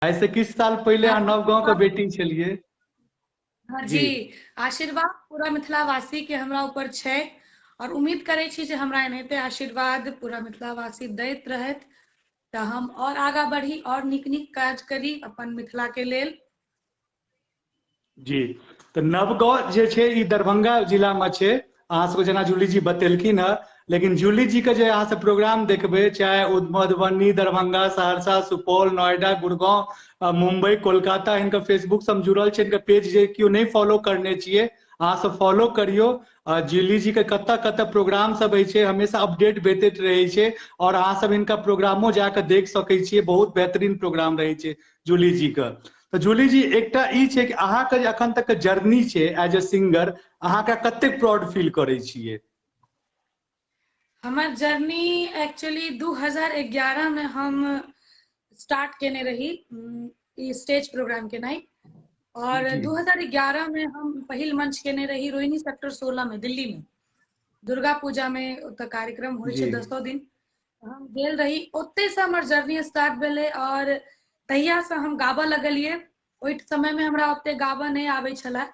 ऐसे किस साल पहले अहाँ नवगांव के बेटी छलिए। हाँ जी जी, आशीर्वाद पूरा मिथिलावासी के हमरा ऊपर छै और उम्मीद करे छी जे हमरा एनाहिते आशीर्वाद पूरा मिथिलावासी दैत रहत तऽ हम और आगा बढ़ी और नीक नीक काज करी अपन मिथिला के लेल। जी। तो नवगांव जे छै ई दरभंगा जिला में छै। अहाँ सबके जेना जूली जी बतेलखिन ह, लेकिन जूली जी के जे अहाँ सब प्रोग्राम देखबै, चाहे मधुबनी, दरभंगा, सहरसा, सुपौल, नोएडा, गुड़गांव, मुंबई, कोलकाता, हिनकर फेसबुक से हम जुड़ल छै। इनकर पेज जे केओ नहीं फॉलो करने छिए, अहाँ सब फॉलो करियो। जूली जी के कत कत प्रोग्राम सब होइ छै, हमेशा अपडेट भेटैत रहे छै। और अहाँ सब इनका प्रोग्रामो जाके देख सकै छियै, बहुत बेहतरीन प्रोग्राम रहे छै जूली जी के। तो जूली जी एकटा ई छै कि अहाँके जे अखन तक के जर्नी छै एज ए सिंगर, अहाँके कतेक प्राउड फील करै छियै। हमर जर्नी एक्चुअली 2011 में हम स्टार्ट केने रही ई स्टेज प्रोग्राम केनाइ। और जी 2011 में हम पहिल मंच केने रही रोहिणी सेक्टर 16 में दिल्ली में, दुर्गा पूजा में ओतऽ कार्यक्रम होइ छै जी 10 दिन। हम गेल रही, ओते से हमर जर्नी स्टार्ट भेलै और तहिया से हम गाबऽ लगलिए। ओहि समय में हमरा ओते गाबऽ नहीं आबै छलै,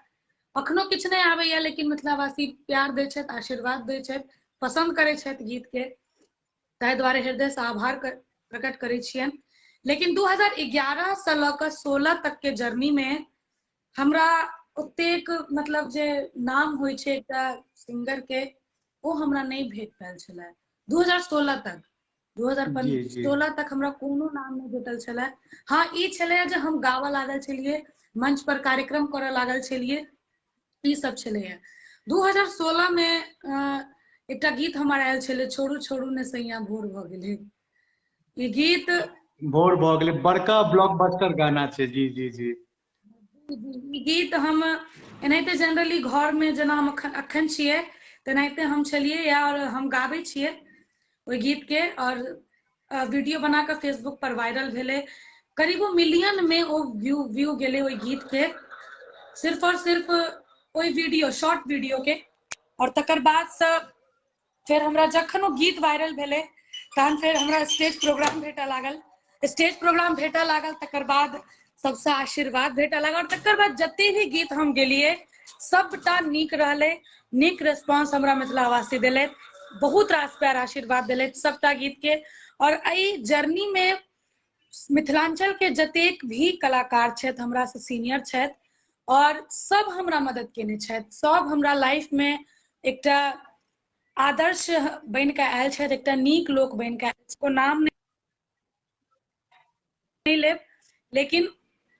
अखनो किछु नहीं आबैया, लेकिन मिथिलावासी प्यार दै छथि, आशीर्वाद दै छथि, पसंद करै छथि गीत के, ताहि दुआरे हृदय से आभार प्रकट करै छियनि। लेकिन 2011 से लऽ कऽ 16 तक के जर्नी में हमरा ओतेक मतलब जे नाम होइ छै एकटा सिंगर के, ओ हमरा नहीं भेट पायल छलै 2016 तक। जी जी 2016 तक हमरा कोनो नाम नहीं भेटल छलै। हाँ ई छलै जे हम गावऽ लागल छलिए, मंच पर कार्यक्रम करऽ लागल छलिए, ई सब छलैया। 2016 में एकटा गीत हमर आयल छलै, छोड़ू छोड़ू ने सैया भोर भऽ गेलै। ई गीत भोर भऽ गेलै, बड़का ब्लॉकबस्टर गाना छै। जी जी जी। ई गीत हम एनाहिते जनरली घर में जेना हम अखन छियै तेनाहिते हम छलिए और हम गाबै छियै ओहि गीत के। और वीडियो बना कऽ फेसबुक पर वायरल भेलै, करीबो मिलियन में ओ व्यू गेलै ओहि गीत के, सिर्फ और सिर्फ ओहि वीडियो शॉर्ट वीडियो के। और तकर बाद से फिर हमरा जखन ओ गीत वायरल भेलै तहन फिर हमरा स्टेज प्रोग्राम भेटऽ लागल। स्टेज प्रोग्राम भेटऽ लागल, तकर बाद सबसे आशीर्वाद भेटऽ लागल, और तकर बाद जते भी गीत हम गेलिए सबटा नीक रहलै। नीक रेस्पॉन्स हमरा मिथिलावासी देलथि, बहुत रास प्यार आशीर्वाद देलथि सबटा गीत के। और एहि जर्नी में मिथिलांचल के जतेक भी कलाकार छथि, हमरा से सीनियर छथि, और सब हमरा मदद केने छथि, सब हमरा लाइफ में एकटा आदर्श बन कऽ आयल छथि, एकटा नीक लोक बन कऽ आयल छथि। नाम नहीं लेब, लेकिन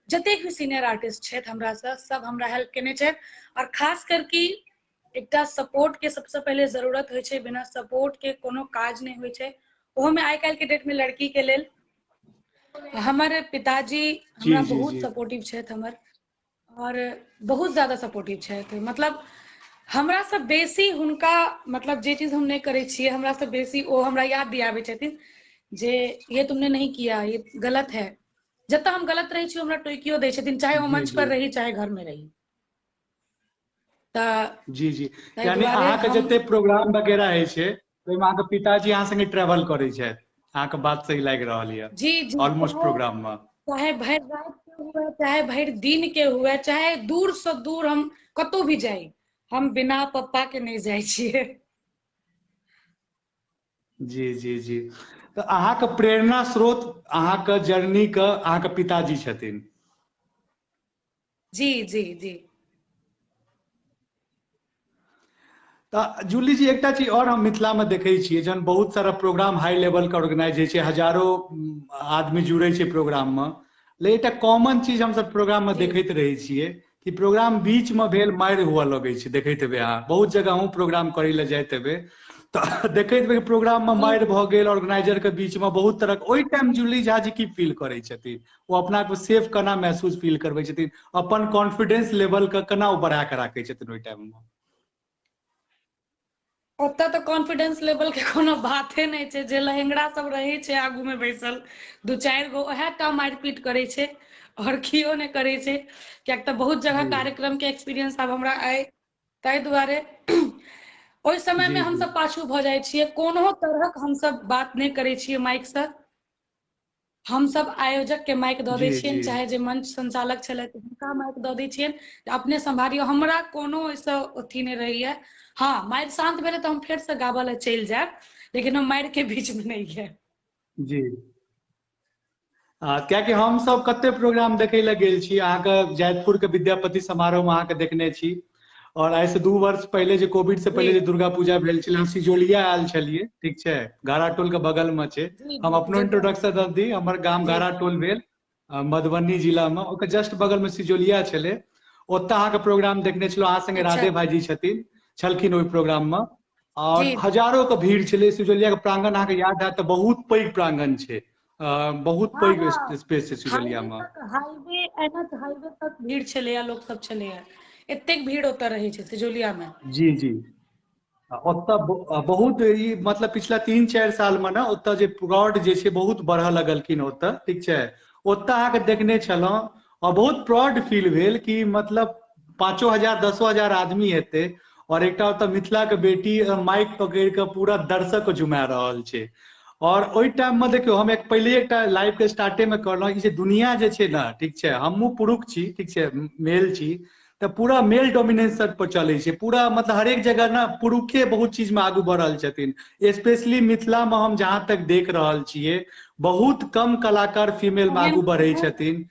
जतेक भी सीनियर आर्टिस्ट छथि हमरा से, सब हमरा हेल्प केने छथि। और खास करके एकटा सपोर्ट के सबसे पहले जरूरत होइ छै, बिना सपोर्ट के कोनो काज नहीं होइ छै, ओहो में आइ काल्हि के डेट में लड़की के लेल। हमर पिताजी जी हमरा जी बहुत जी सपोर्टिव छथि हमर, और बहुत ज्यादा सपोर्टिव छथि। मतलब हमरा से बेसी हुनका, मतलब जे चीज हम नहीं करै छियै हमरा से बेसी ओ हमरा याद दियाबै छथिन जे ये तुमने नहीं किया, ये गलत है। जतऽ हम गलत रहै छी हमरा टोकियो दै छथिन, चाहे ओ जी मंच जी पर रही चाहे घर में रही। तऽ जी जी। ताहि यानी दुआरे अहाँके हम जते प्रोग्राम वगैरह होइ छै ओहिमे अहाँके पिताजी अहाँ संगे ट्रेवल करै छथि, अहाँके बात सही लागि रहल यऽ। जी जी, ऑलमोस्ट प्रोग्राम में चाहे भरि रात के हुए, चाहे भरि दिन के हुए, चाहे दूर से दूर हम कतौ भी जाई, हम बिना पप्पा के नहीं जाइ छियै। जी जी जी। तऽ अहाँके प्रेरणा स्रोत अहाँके जर्नी के अहाँके पिताजी छथिन। जी जी जी। तऽ जूली जी एकटा चीज और हम मिथिला में देखै छियै, जहन बहुत सारा प्रोग्राम हाई लेवल के ऑर्गेनाइज होइ छै, हजारों आदमी जुड़ै छै प्रोग्राम में, लेकिन एकटा कॉमन चीज हमसब प्रोग्राम में जी देखैत रहै छियै कि प्रोग्राम बीच में भेल मारि हुअ लगै छै। देखैत हेबै अहाँ बहुत जगह अहूँ प्रोग्राम करै लए जाइत हेबै, तऽ देखैत हेबै प्रोग्राम में मारि भऽ गेल ऑर्गेनाइजर के बीच में बहुत तरह के। ओहि टाइम जूली झा जी की फील करै छथिन, ओ अपना आप सेफ केना महसूस फील करबै छथिन, अपन कॉन्फिडेंस लेवल के केना ओ बढ़ा कऽ राखै छथिन ओहि टाइम में। ओतऽ तऽ कॉन्फिडेंस लेवल के कोनो बाते नहीं छै, जे लहेंगड़ा सब रहे छै आगू में बैसल दू चारि गो ओहे टा मारपीट करै छै, और कियो नहीं करै छै। कियाक तऽ बहुत जगह जी कार्यक्रम के एक्सपीरियंस आब हमरा अइ, ताहि दुआरे ओहि समय में जी जी हमसब पाछू भऽ जाइ छियै, कोनो तरहक हमसब बात नहीं करै छियै माइक से। हम सब आयोजक के माइक दऽ दै जी छियनि, जी चाहे जे मंच संचालक छलथि हुनका माइक दऽ दै छियनि जे अपने सम्हारियो, हमरा कोनो एहिसँ अथी नहि रहैया। हाँ, मारि शांत भेलै तऽ हम फेर से गाबऽ लए चलि जायब, लेकिन हम मारि के बीच में नहीं है। जी। कियाकि हम सब कते प्रोग्राम देखे लए गेल छी, अहाँके जैतपुर के विद्यापति समारोह में अहाँके देखने छी, और आइ से 2 वर्ष पहले जे कोविड से जी पहले जे दुर्गा पूजा भेल छलै, हम सिजोलिया आयल छलिए, ठीक छै, घाराटोल के बगल में छै। जी हम जी अपनो जी इंट्रोडक्शन दऽ दी, हमर गाम जी घाराटोल भेल, मधुबनी जिला में, ओकर जस्ट बगल में सिजोलिया छलै। ओतऽ अहाँके प्रोग्राम देखने छलहुँ, अहाँ संगे अच्छा राधे भाईजी छलखिन ओहि प्रोग्राम में, और जी हजारों के भीड़ छलै। सिजोलिया के प्रांगण अहाँके याद हैत तऽ बहुत पैघ प्रांगण छै, बहुत हाँ पैघ हाँ, स्पेस छै सिजोलिया हाईवे में। तक, हाईवे एनएच हाईवे तक भीड़ छलैया, लोक सब छलैया, एतेक भीड़ ओतऽ रहै छै सिजोलिया में। जी जी। ओतऽ बहुत ई मतलब पिछला 3-4 साल में ना ओतऽ जे प्लॉट जे छै बहुत बढ़ऽ लगलखिन ओतऽ, ठीक छै। ओतऽ अहाँके देखने छलहुँ और बहुत प्राउड फील भेल कि मतलब 5,000 10,000 आदमी हेतै, और एकटा ओतऽ मिथिला के बेटी माइक पकड़ि कऽ पूरा दर्शक झुमा रहल छै। और ओहि टाइम में देखियौ, हम पहले एकटा लाइव के स्टार्टे में कहलहुँ, ई जे दुनिया जे छै ने, ठीक छै, हमहूँ पुरुष छी, ठीक छै, मेल छी, तऽ पूरा मेल डोमिनेशन पर चलै छै पूरा, मतलब हरेक जगह ना पुरुखे बहुत चीज में आगू बढ़ रहल छथिन। स्पेशली मिथिला में हम जहाँ तक देख रहल छियै, बहुत कम कलाकार फीमेल में एहन आगू बढ़ै एहन छथिन।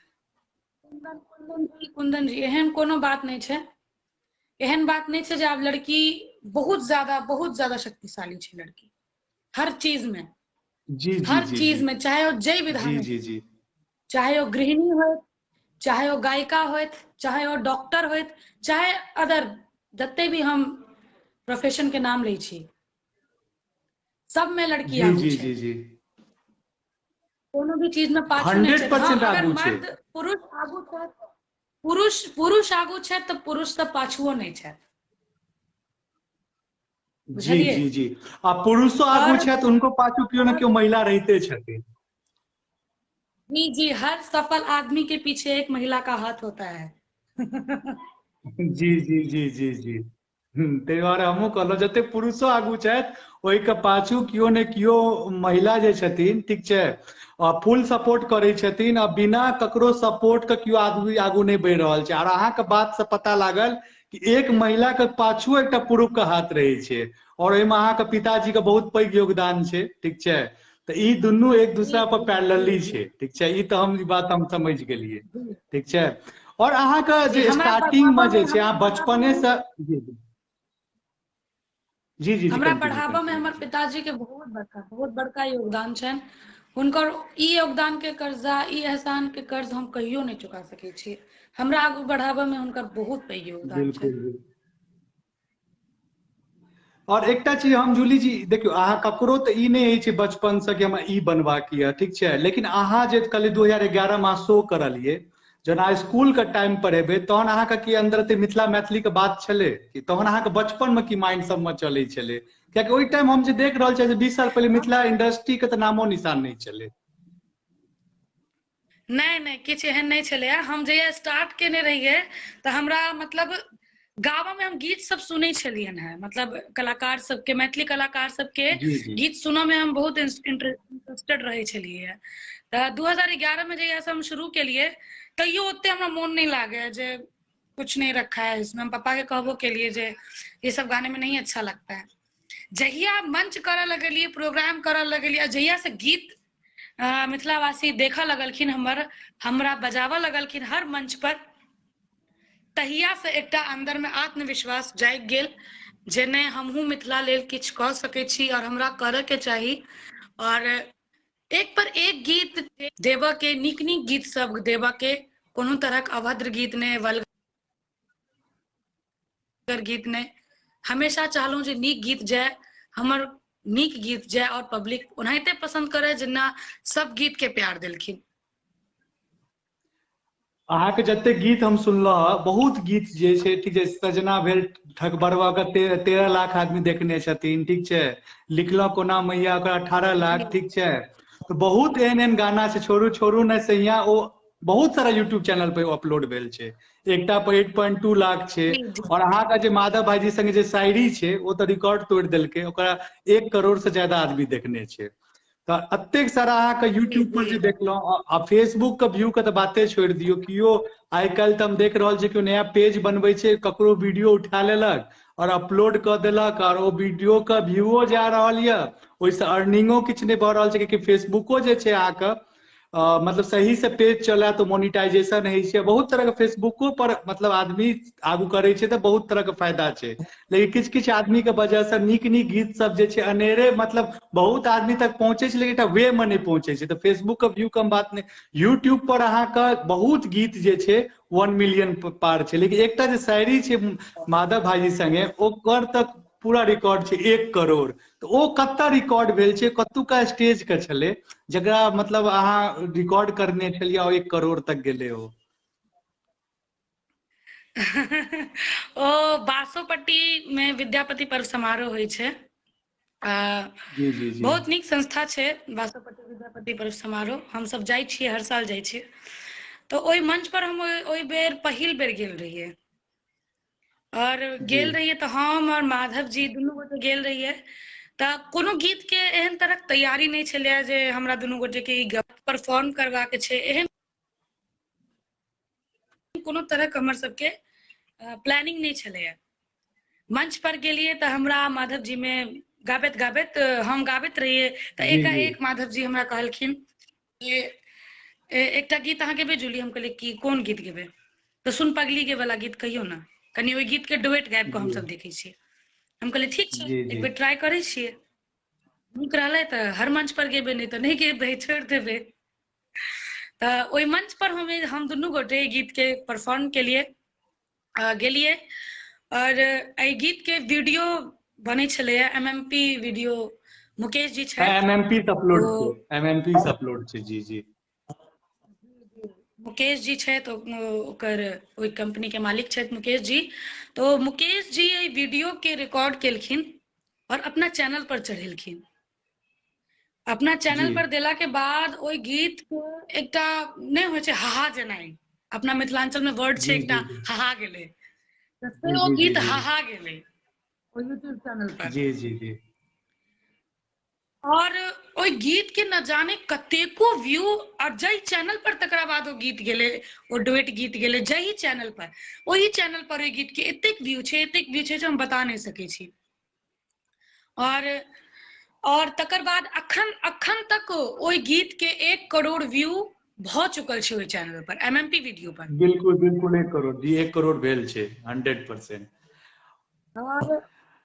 कुंदन जी एहन कोनो बात नहीं छै, एहन बात नहीं छै जे आब लड़की बहुत ज्यादा शक्तिशाली छै लड़की, हर चीज में, जी जी हर जी जी चीज में, चाहे वो जय विधा जी में, जी जी चाहे वो गृहिणी हो, चाहे वो गायिका होत, चाहे वो डॉक्टर होत, चाहे अदर जते भी हम प्रोफेशन के नाम लै छी, सब में लड़की जी आगू जी छै, जी जी कोनो भी चीज में पाछू नहीं छै। हाँ, 100% अगर आगू छै। मर्द पुरुष आगू छै, पुरुष आगू छै तऽ पुरुष तऽ पाछुओ नहीं छै, जी बुझलिए। जी जी। आ पुरुषो आगू और छथि, उनको पाछू केओ ने केओ महिला रहिते छथिन। जी जी, हर सफल आदमी के पीछे एक महिला का हाथ होता है। जी जी जी जी जी। ताहि दुआरे हमहूँ कहलहुँ जते पुरुषो आगू छथि, ओहिके पाछू केओ ने केओ महिला जे छथिन, ठीक छै, फुल सपोर्ट करै छथिन, आ बिना ककरो सपोर्ट के केओ आदमी आगू नहीं बढ़ि रहल छै। और अहाँके बात से पता लागल कि एक महिला के पाछू एकटा पुरुष के हाथ रहै छै, और ओहिमे अहाँके पिताजी के बहुत पैघ योगदान छै, ठीक छै। तऽ ई दुनू एक जी दूसरा पर जी जी पैरेलली जी छै, ठीक छै, ई तऽ हम ई बात हम समझ गेलियै, जी ठीक छै। और अहाँके जी, जे स्टार्टिंग में जे छै, हमरा अहाँ बढ़ाबा बचपने में, से जी जी जी जी हमरा कंटिन्यू बढ़ाबा में कंटिन्यू हमर जी। पिताजी के बहुत बड़का योगदान छनि। हुनकर ई योगदान के कर्जा, ई एहसान के कर्ज हम कहियो नहीं चुका सकै छी। हमरा आगू बढ़ाबा में हुनकर बहुत पैघ योगदान बिल्कुल छनि। बिल्कुल। और एकटा चीज हम जूली जी देखियो, अहाँ ककरो तऽ ई नहीं छै बचपन से कि हमरा ई बनबाक यऽ, ठीक छै, लेकिन अहाँ जे कहलियै 2011 में शो करलियै, जना स्कूल के टाइम पर हेबै तहन अहाँके की अन्दर एते मिथिला मैथिली के बात छलै, कि तहन अहाँके बचपन में की माइंड सब में चलै छलै? कियाकि ओहि टाइम हम जे देख रहल छियै 20 साल पहले मिथिला इंडस्ट्री के तऽ नामो निशान नहीं छलै। नहीं नहीं, किछु एहन नहीं छलैया। हम जहिया स्टार्ट केने रहियै तऽ हमरा मतलब गाबा में हम गीत सब सुनै छलियनि हेँ, मतलब कलाकार सबके, मैथिली कलाकार सबके जी जी गीत सुनऽ में हम बहुत इंटरेस्टेड रहै छलियै। तऽ 2011 में जहिया से हम शुरू केलियै, तैयो ओते हमरा मोन नहीं लागै जे कुछ नहीं रखा है इसमें। हम पापा के कहबो केलिए जे ये सब गाने में नहीं अच्छा लगता है। जहिया मंच करऽ लगलियै, प्रोग्राम करऽ लगलियै, जहिया से गीत मिथिलावासी देखऽ लगलखिन, हमरा बजावऽ लगलखिन हर मंच पर, तहिया से एकटा अंदर में आत्मविश्वास जागि गेल जे नहीं, हमहूँ मिथिला लेल किछु कऽ सकै छी और हमरा करऽ के चाही। और एक पर एक गीत देबऽ के, नीक नीक गीत सब देबऽ के, कोनो तरहक अभद्र गीत नहीं, वल्गर गीत नहीं। हमेशा चाहलहुँ जे नीक गीत जाय, हमर नीक गीत जाय, और पब्लिक ओनाहिते पसंद करे जेना सब गीत के प्यार देलखिन। अहाँके जते गीत हम सुनलहुँ, बहुत गीत जे छै, ठीक छै, सजना भेल ठकबरवा के 13 लाख आदमी देखने छथिन, ठीक छै, लिखलहुँ कोना मैया ओकरा 18 लाख, ठीक छै। तऽ बहुत एहन एहन गाना छै, छोड़ू छोड़ू ने सैया, ओ बहुत सारा यूट्यूब चैनल पे अपलोड भेल छै। एकटा पर 8.2 लाख छै। जी जी और अहाँके जे माधव भाईजी संगे जे शायरी छै, ओ तऽ रिकॉर्ड तोड़ि देलकै, ओकरा 1 करोड़ से ज्यादा आदमी देखने छै। तो अतेक सारा अहाँके यूट्यूब पर जे देखलहुँ आ फेसबुक के व्यू के तऽ बाते छोड़ि दियौ। कियो आइ काल्हि तऽ हम देख रहल छी, कियो नया पेज बनबै छै, ककरो वीडियो उठा लेलक और अपलोड कऽ देलक, और ओ वीडियो के व्यूओ जा रहल यऽ, ओहिसँ अर्निंगो किछु नहि भऽ रहल छै, कियाकि फेसबुको जे छै अहाँके मतलब सही से पेज चला तो मोनिटाइजेशन होइ छै, बहुत तरह के फेसबुको पर मतलब आदमी आगू करे छै तऽ बहुत तरह के फायदा छै। लेकिन किछु किछु आदमी के वजह से नीक नीक गीत सब जे छै अनेरे मतलब बहुत आदमी तक पहुंचे छै, लेकिन एकटा वे में नहि पहुंचे छै। तऽ फेसबुक के व्यू कम बात नहीं, यूट्यूब पर अहाँके बहुत गीत जे छै 1 मिलियन पार छै। लेकिन एकटा जे शायरी छै माधव भाईजी संगे, ओकर तक पूरा रिकॉर्ड छै 1 करोड़। तऽ ओ कतऽ रिकॉर्ड भेल छै, कतुका स्टेज के छलै जकरा मतलब अहाँ रिकॉर्ड करने छलियै और 1 करोड़ तक गेले हो? ओ बासोपट्टी में विद्यापति पर्व समारोह होइ छै। जी जी जी। बहुत नीक संस्था छै बासोपट्टी विद्यापति पर्व समारोह, हम सब जाइ छियै, हर साल जाइ छियै। तो ओहि मंच पर हम ओहि बेर पहिल बेर गेल रहियै, और जी गेल रहियै तऽ हम और माधव जी दुनू गोटे गेल रहियै। तऽ कोनो गीत के एहन तरहक तैयारी नहि छलै जे हमरा दुनू गोटे के ई परफॉर्म करबाक छै, एहन कोनो तरहक हमर सबके प्लानिंग नहि छलैया। मंच पर गेलियै तऽ हमरा माधव जी में गाबैत गाबैत हम गाबैत रहियै तऽ जी जी एकाएक माधव जी हमरा कहलखिन जे एकटा गीत अहाँ गेबै जूली? हम कहलियै कि कोन गीत गेबै? तऽ सुन पगली गे वाला गीत कहियौ ने, कनि ओहि गीत के डुएट गाबि कऽ जी हमसब देखै छियै। हम कहलियै ठीक छै, जी एक जी बेर ट्राई करै छियै, नीक रहलै तऽ हर मंच पर गेबै, नहि तऽ नहि गेबै, छोड़ि देबै। तऽ ओहि मंच पर हम दुनू गोटे गीत के परफॉर्म केलियै, गेलियै, और एहि गीत के वीडियो बनै छलैया MMP वीडियो, मुकेश जी छथि MMP से ओ अपलोड छै, MMP से अपलोड छै। जी जी। मुकेश जी छथि, ओकर ओहि कंपनी के मालिक छथि मुकेश जी। तो मुकेश जी एहि वीडियो के रिकॉर्ड केलखिन और अपना चैनल पर चढ़ेलखिन। अपना चैनल जी पर देला के बाद ओहि गीत के एकटा नहि होइ छै हाहा जेनाइ, अपना मिथिलांचल में वर्ड छै जी एकटा जी जी हाहा गेलै, तऽ से जी ओ जी जी गीत जी हाहा गेलै ओ यूट्यूब चैनल पर। जी जी जी। और ओहि गीत के न जाने कतेको व्यू, और जाहि चैनल पर तकरा बाद ओ गीत गेलै, ओ डुएट गीत गेलै जाहि चैनल पर, ओहि चैनल पर ओहि गीत के एतेक व्यू छै, एतेक व्यू छै जे हम बता नहि सकै छी। और तकर बाद अखन तक ओहि गीत के 1 करोड़ व्यू भऽ चुकल छै ओहि चैनल पर, MMP वीडियो पर। बिल्कुल बिल्कुल 1 करोड़ जी, 1 करोड़ भेल छै 100%।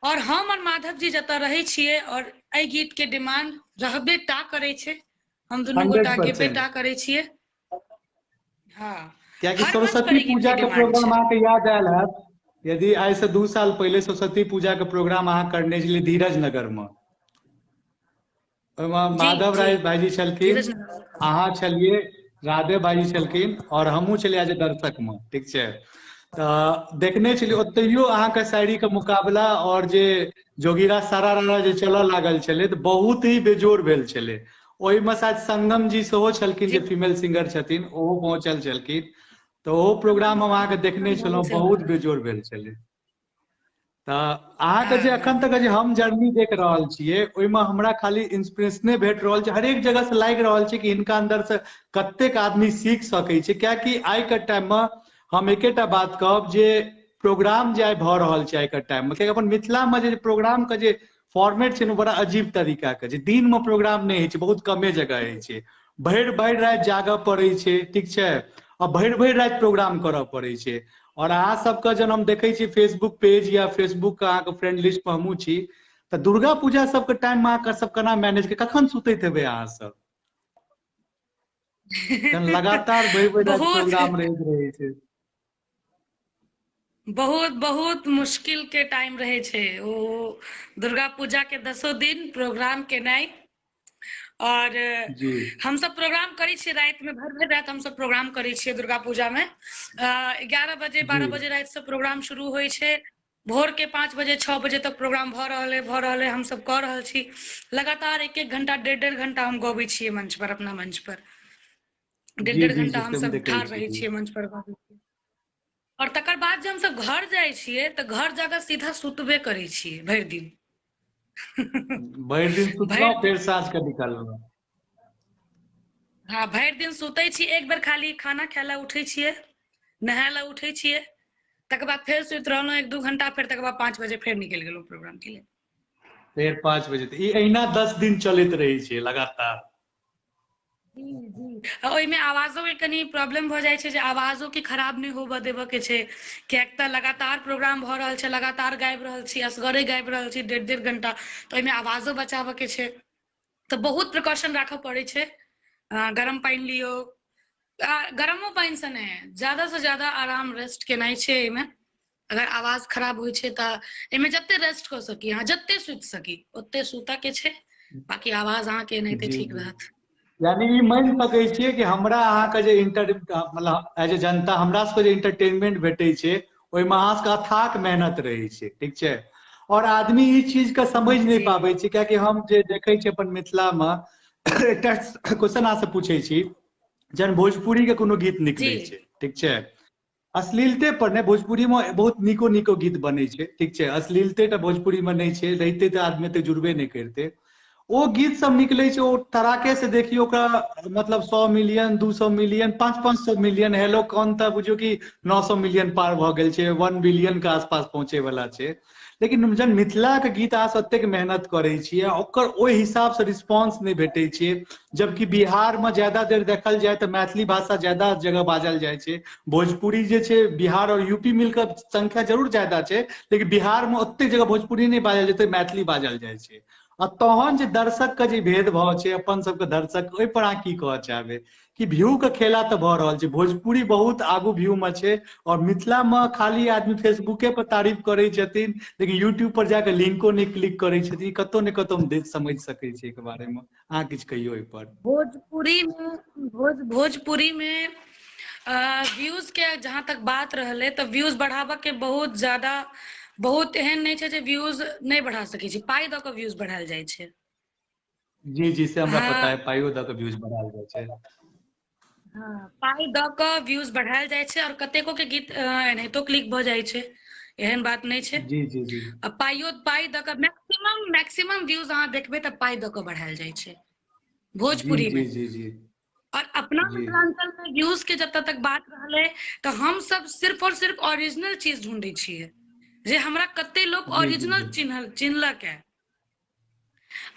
और हम और माधव जी जतऽ रहै छियै, और एहि गीत के डिमांड रहबे टा करै छै, हम दुनू गोटा गेबे 100%। टा करै छियै। हाँ, कियाकि हर मंच पर सरस्वती एहि गीत पूजा के के डिमांड प्रोग्राम छै। अहाँके याद आयल हैत, यदि आइ से 2 साल पहिले सरस्वती पूजा के प्रोग्राम अहाँ करने छलियै धीरज नगर में। ओहिमे जी माधव जी राय भाईजी छलखिन, धीरज नगर। अहाँ छलियै, राधे भाईजी छलखिन, और हमहूँ छलियै एज ए दर्शक में, ठीक छै। तऽ देखने छलियै ओतहियो अहाँके शायरी के मुकाबला, और जे जोगिरा सारा रारा जे चलऽ लागल छलै तऽ बहुत ही बेजोड़ भेल छलै। ओहिमे शायद संगम जी सेहो छलखिन जी जे फीमेल सिंगर छथिन, ओहो पहुंचल छलखिन। तऽ ओहो प्रोग्राम हम अहाँके देखने छलहुँ, बहुत बेजोड़ भेल छलै। तऽ अहाँके हाँ जे हाँ। अखन तक जे हम जर्नी देख रहल छियै, ओहिमे हमरा खाली इंस्पिरेशने भेट रहल छै, हरेक जगह से लागि रहल छै कि हिनका अन्दर से कतेक आदमी सीख सकै छै। कियाकि आइ के टाइम में हम एकेटा बात कहब जे प्रोग्राम जे आइ भऽ रहल छै आइ के टाइम में, कियाकि अपन मिथिला में जे प्रोग्राम के जे फॉर्मेट छै ने, बड़ा अजीब तरीका के छै। दिन में प्रोग्राम नहि होइ छै, बहुत कमे जगह होइ छै, भरि भरि राति जागऽ पड़ै छै, ठीक छै, आ भरि भरि राति प्रोग्राम करऽ पड़ै छै। और अहाँ सबके जहन हम देखै छियै फेसबुक पेज या फेसबुक के अहाँके फ्रेंड लिस्ट पर हमहुँ छी, तऽ दुर्गा पूजा सबके टाइम में अहाँ सब केना मैनेज, कखन सुतैत हेबै अहाँ सब? जहन लगातार भरि भरि राति बहुत प्रोग्राम रहैत रहै छै। बहुत बहुत मुश्किल के टाइम रहे छै ओ दुर्गा पूजा के 10 दिन प्रोग्राम केनाइ। और जी हमसब प्रोग्राम करै छियै राति में, भरि भरि राति हमसब प्रोग्राम करै छियै दुर्गा पूजा में। 11 बजे जी 12 बजे राति से प्रोग्राम शुरू होइ छै, भोर के 5 बजे 6 बजे तक प्रोग्राम भऽ रहल है, हमसब कऽ रहल छी लगातार 1 घंटा 1.5 घंटा हम गबै छियै मंच पर, अपना मंच पर 1.5 जी 1.5 जी घंटा जी से हम हमसब देखै ठाढ़ रहै जी। छियै मंच पर गबै छियै। और तकर बाद जे हमसब घर जाइ छियै तऽ घर जाकऽ सीधा सुतबे करै छियै भरि दिन। भरि दिन भरि सुतलहुँ, दिन फेर साँझ के निकललहुँ। हाँ भरि दिन सुतै छी, एक बेर खाली खाना खाय ला उठै छियै, नहाय ला उठै छियै, तकर बाद फेर सुति रहलहुँ 1-2 घंटा, फेर तकर बाद 5 बजे फेर निकलि गेलहुँ प्रोग्राम के लिए। फिर 5 बजे ई अहिना 10 दिन चलैत रहै छै लगातार। जी जी। आ ओहिमे आवाजो के कनी प्रॉब्लम भऽ जाइ छै, जे आवाजो के खराब नहि होबऽ देबऽ के छै, कियाक तऽ लगातार प्रोग्राम भऽ रहल छै, लगातार गाबि रहल छी, असगरे गाबि रहल छी 1.5 घंटा, तऽ ओहिमे आवाजो बचाबऽ के छै, तऽ बहुत प्रिकॉशन राखऽ पड़ै छै। गरम पानि लियौ, गरमो पानि से नहि, ज्यादा से ज्यादा आराम रेस्ट केनाइ छै एहिमे। अगर आवाज खराब होइ छै तऽ एहिमे जते रेस्ट कऽ सकी, अहाँ जते सुति सकी ओते सुतऽ के छै, बाकी आवाज अहाँके एनाहिते जी ठीक जी। रहत। यानी ई मानि सकै छियै कि हमरा अहाँके जे मतलब एज ए जनता हमरा सबके जे इंटरटेनमेंट भेटै छै, ओहिमे अहाँ सबके अथाक मेहनत रहै छै, ठीक छै। और आदमी ई चीज के समझ नहि जी पाबै छै, कियाकि हम जे देखै छी अपन मिथिला मे, एकटा क्वेश्चन अहाँ से पूछै छी, जहन भोजपुरी के कोनो गीत जी निकलै छै, ठीक छै, अश्लीलते पर ने, भोजपुरी में बहुत नीको नीको गीत बनै छै, ठीक छै, अश्लीलते टा भोजपुरी में नहि छै, रहिते तऽ आदमी एते जुड़बे नहि करते। ओ गीत सब निकलै छै, ओ तड़ाके से देखियौ ओकरा मतलब 100 मिलियन, 200 मिलियन, 500 मिलियन, हेलो कौन तऽ बुझियौ कि 900 मिलियन पार भऽ गेल छै, 1 बिलियन के आसपास पहुंचे वाला छै। लेकिन जहन मिथिला के गीत अहाँ एतेक मेहनत करै छियै, ओकर ओहि हिसाब से रिस्पॉन्स नहि भेटै छियै, जबकि बिहार में ज्यादा देर देखल जाय तऽ मैथिली भाषा ज्यादा जगह बाजल जाइ छै। भोजपुरी जे छै बिहार और यूपी मिलकर संख्या जरूर ज्यादा छै, लेकिन बिहार में ओतेक जगह भोजपुरी नहि बाजल जेतै, मैथिली बाजल जाइ छै। आ तहन जे दर्शक के जे भेदभाव छै, अपन सबके दर्शक, ओहि पर अहाँ की कहऽ चाहबै कि व्यू के खेला तऽ भऽ रहल छै, भोजपुरी बहुत आगू व्यू में छै, और मिथिला में खाली आदमी फेसबुके पर तारीफ करै छथिन, लेकिन यूट्यूब पर जाके लिंको नहि क्लिक करै छथिन, कतौ ने कतौ हम देख समझ सकै छी एहि बारे में। अहाँ किछु कहियौ एहि पर। भोजपुरी में व्यूज के जहाँ तक बात रहलै, तऽ व्यूज बढ़ाबऽ के बहुत ज्यादा, बहुत एहन नहि छै जे व्यूज नहि बढ़ा सकै छी, पाइ दऽ कऽ व्यूज बढ़ायल जाइ छै। जी जी, से हमरा पता है, हाँ पाइयो दऽ के व्यूज बढ़ायल जाइ छै। हाँ, पाइ दऽ कऽ व्यूज बढ़ायल जाइ छै, और कतेको के गीत एनाहितो क्लिक भऽ जाइ छै, एहन बात नहि छै। जी जी जी आ पाइ दऽ कऽ मैक्सिमम व्यूज अहाँ देखबै तऽ पाइ दऽ कऽ बढ़ायल जाइ छै जी भोजपुरी जी में। जी जी और अपना जी मिथिलांचल में व्यूज के जतऽ तक बात रहलै, तऽ हम सब सिर्फ और सिर्फ ओरिजिनल चीज ढूंढै छियै, जे हमरा कते लोग जी जी ओरिजिनल जी चिन्हलक है।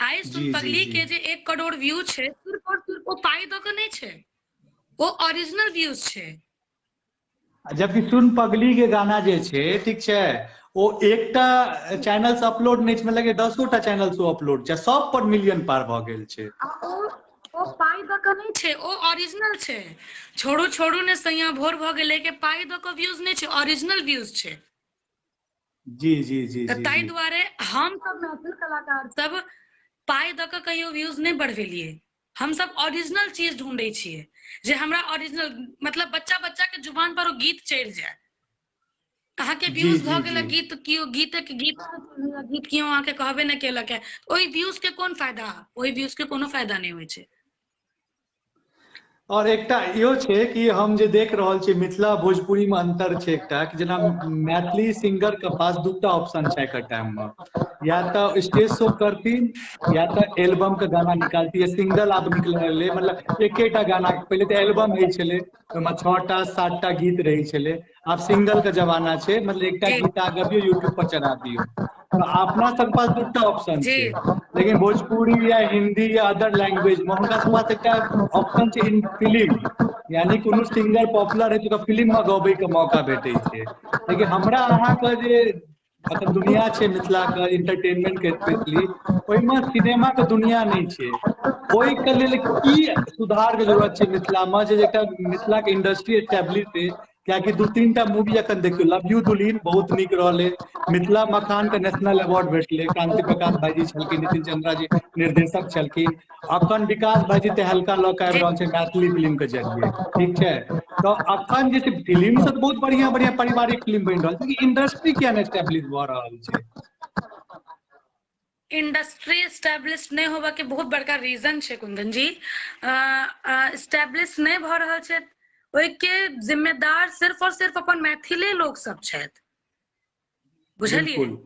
आइ सुन जी जी पगली जी। के जे 1 करोड़ व्यू छै, सिर्फ और सिर्फ ओ पाइ दऽ कऽ नहि छै, ओ ओरिजिनल व्यूज छै। जबकि सुन पगली के गाना जे छै, ठीक छै, ओ एकटा चैनल से अपलोड नहि छै, मतलब कि 10 टा चैनल से अपलोड छै, सब पर मिलियन पार भऽ गेल छै। आ ओ पाइ दऽ कऽ नहि छै, ओ ओरिजिनल छै। छोड़ू छोड़ू ने सैयाँ भोर भऽ गेलै के पाइ दऽ कऽ व्यूज नहि छै, ओरिजिनल व्यूज छै। जी जी जी तऽ जी ताहि जी दुआरे हम सब मैथिल कलाकार सब पाइ दऽ कऽ कहियो व्यूज नहि बढ़ेलियै, हमसब ओरिजिनल चीज ढूंढै छियै, जे हमरा ओरिजिनल, मतलब बच्चा बच्चा के जुबान पर ओ गीत चढ़ि जाय। अहाँके जी व्यूज भऽ जी गेल जी। गीत, केओ गीत केओ अहाँके कहबे नहि केलक है, ओहि व्यूज के कोन फायदा, ओहि व्यूज के कोनो फायदा नहि होइ छै। और एकटा इहो छै कि हम जे देख रहल छियै, मिथिला भोजपुरी में अंतर छै एकटा, कि जेना मैथिली सिंगर के पास 2टा ऑप्शन छै एकर टाइम में, या तऽ स्टेज शो करथिन, या तऽ एल्बम के गाना निकालती है, सिंगल आब निकल रहलै, मतलब एकेटा गाना, पहिले तऽ एल्बम होइ छलै, ओहिमे 6टा 7टा गीत रहै छलै, आब सिंगल के जमाना छै, मतलब एकटा जी गीत अहाँ गबियौ यूट्यूब पर चढ़ा दियौ। तऽ अपना सबके पास 2टा ऑप्शन जी छै, लेकिन भोजपुरी या हिन्दी या अदर लैंग्वेज में हुनका सबके पास एकटा ऑप्शन छै, इन फिल्म, यानी कोनो सिंगर पॉपुलर है तऽ ओकरा फिल्म में गबै के मौका भेटै छै। लेकिन हमरा अहाँके जे अखन दुनिया छै मिथिला के इंटरटेनमेंट के स्पेशली, ओहिमे सिनेमा के दुनिया नहि छै। ओहिके लेल की सुधार के जरूरत छै मिथिला में, जे एकटा मिथिला के इंडस्ट्री एस्टेब्लिश है, कियाकि 2-3टा मूवी अखन देखियौ, लव यू दुल्हिन बहुत नीक रहलै, मिथिला मखान के नेशनल अवार्ड भेटलै, क्रांति प्रकाश भाईजी छलखिन, नितिन चंद्रा जी निर्देशक छलखिन, अखन विकास भाईजी तहलका लऽ के आबि जी रहल छै मैथिली फिल्म के जरिए, ठीक छै। तऽ अखन जे छै फिल्म सब तऽ बहुत बढ़िया बढ़िया पारिवारिक फिल्म बनि रहल छै, लेकिन इंडस्ट्री किया नहि स्टेब्लिश भऽ रहल छै। इंडस्ट्री एस्टेब्लिश नहि होबऽ के बहुत बड़का रीजन छै कुंदन जी। एस्टेब्लिश नहि भऽ रहल छै, ओहिके जिम्मेदार सिर्फ और सिर्फ अपन मैथिले लोक सब छथि, बुझलियै। बिल्कुल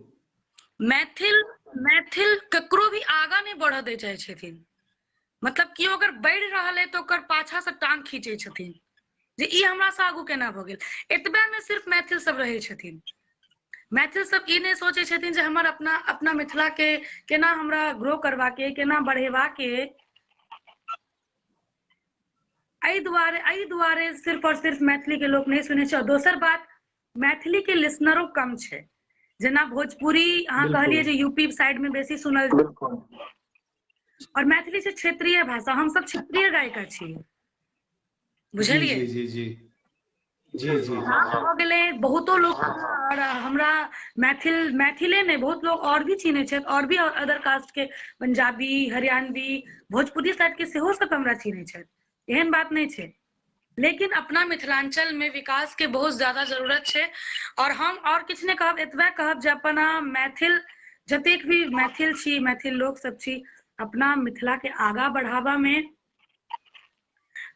मैथिल ककरो भी आगाँ नहि बढ़ऽ दै चाहै छथिन, मतलब केओ अगर बढ़ि रहल है तो ओकर पाछा से टांग खींचे छथिन जे ई हमरा से आगू केना भ गेल। एतबे में सिर्फ मैथिल सब रहे छथिन। मैथिल सब ई नहीं सोचे छथिन जे हमर अपना मिथिला के केना हमरा ग्रो करवा के, केना बढ़ेवा के। एहि दुआरे सिर्फ और सिर्फ मैथिली के लोग नहीं सुने छै। और दोसर बात, मैथिली के लिसनरो कम छै। जेना भोजपुरी अहाँ कहलिए जे यूपी साइड में बेसी सुनल, और मैथिली छै क्षेत्रीय भाषा, हम सब क्षेत्रीय गायिका छी, बुझलिए। जी जी जी जी जी हो गेलै बहुतो लोग, और हमरा मैथिले नहीं बहुत लोग और भी चिन्हे छै, और भी अदर कास्ट के, पंजाबी, हरियाणवी, भोजपुरी साइड के सेहो सब हमरा चिन्हे छै, एहन बात नहीं छै। लेकिन अपना मिथिलांचल में विकास के बहुत ज्यादा जरूरत छै। और हम और किछ नहीं कहब, एतबे कहब जे अपना मैथिल जतेक भी मैथिल छी, मैथिल लोग सब छी, अपना मिथिला के आगा बढ़ावा में,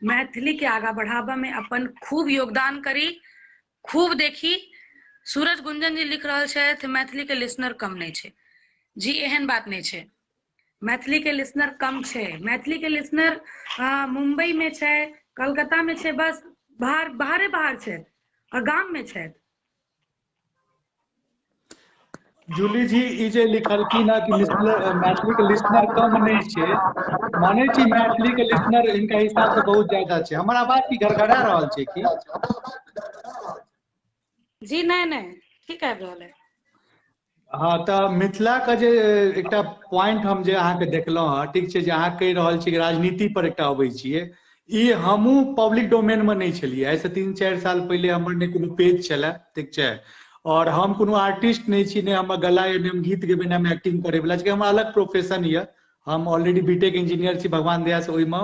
मैथिली के आगा बढ़ावा में अपन खूब योगदान करी, खूब देखी। सूरज गुंजन जी लिख रहल छथि मैथिली के लिसनर कम नहीं छै। जी एहन बात नहीं छै, मैथिली के लिसनर कम छै। मैथिली के लिसनर मुंबई में छै, कलकत्ता में छै, बस बाहर छै और गाम में छै। जूली जी ई जे लिखलखिन है कि मैथिली के लिसनर कम नहीं छै, माने छी मैथिली के लिसनर इनका हिसाब से बहुत ज्यादा छै। हमर आवाज की घरघरा रहल छै की? जी नहीं ठीक आबि रहल है। हाँ तो मिथिला का जे एकटा पॉइंट हम जे अहाँ के देखलहुँ हाँ, ठीक छै, जे अहाँ कहि रहल छी कि राजनीति पर एकटा अबै छियै, ई हमहूँ पब्लिक डोमेन में नहीं छलिए। ऐसे 3-4 साल पहले हमर ने कोनो पेज छलै, ठीक छै, और हम कोनो आर्टिस्ट नहीं छी, ने हमर गला या ने हम गीत गेबै, ने हम एक्टिंग करे वाला छी, हमर अलग प्रोफेशन ये। हम ऑलरेडी बीटेक इंजीनियर छी, भगवान दया से ओहिमे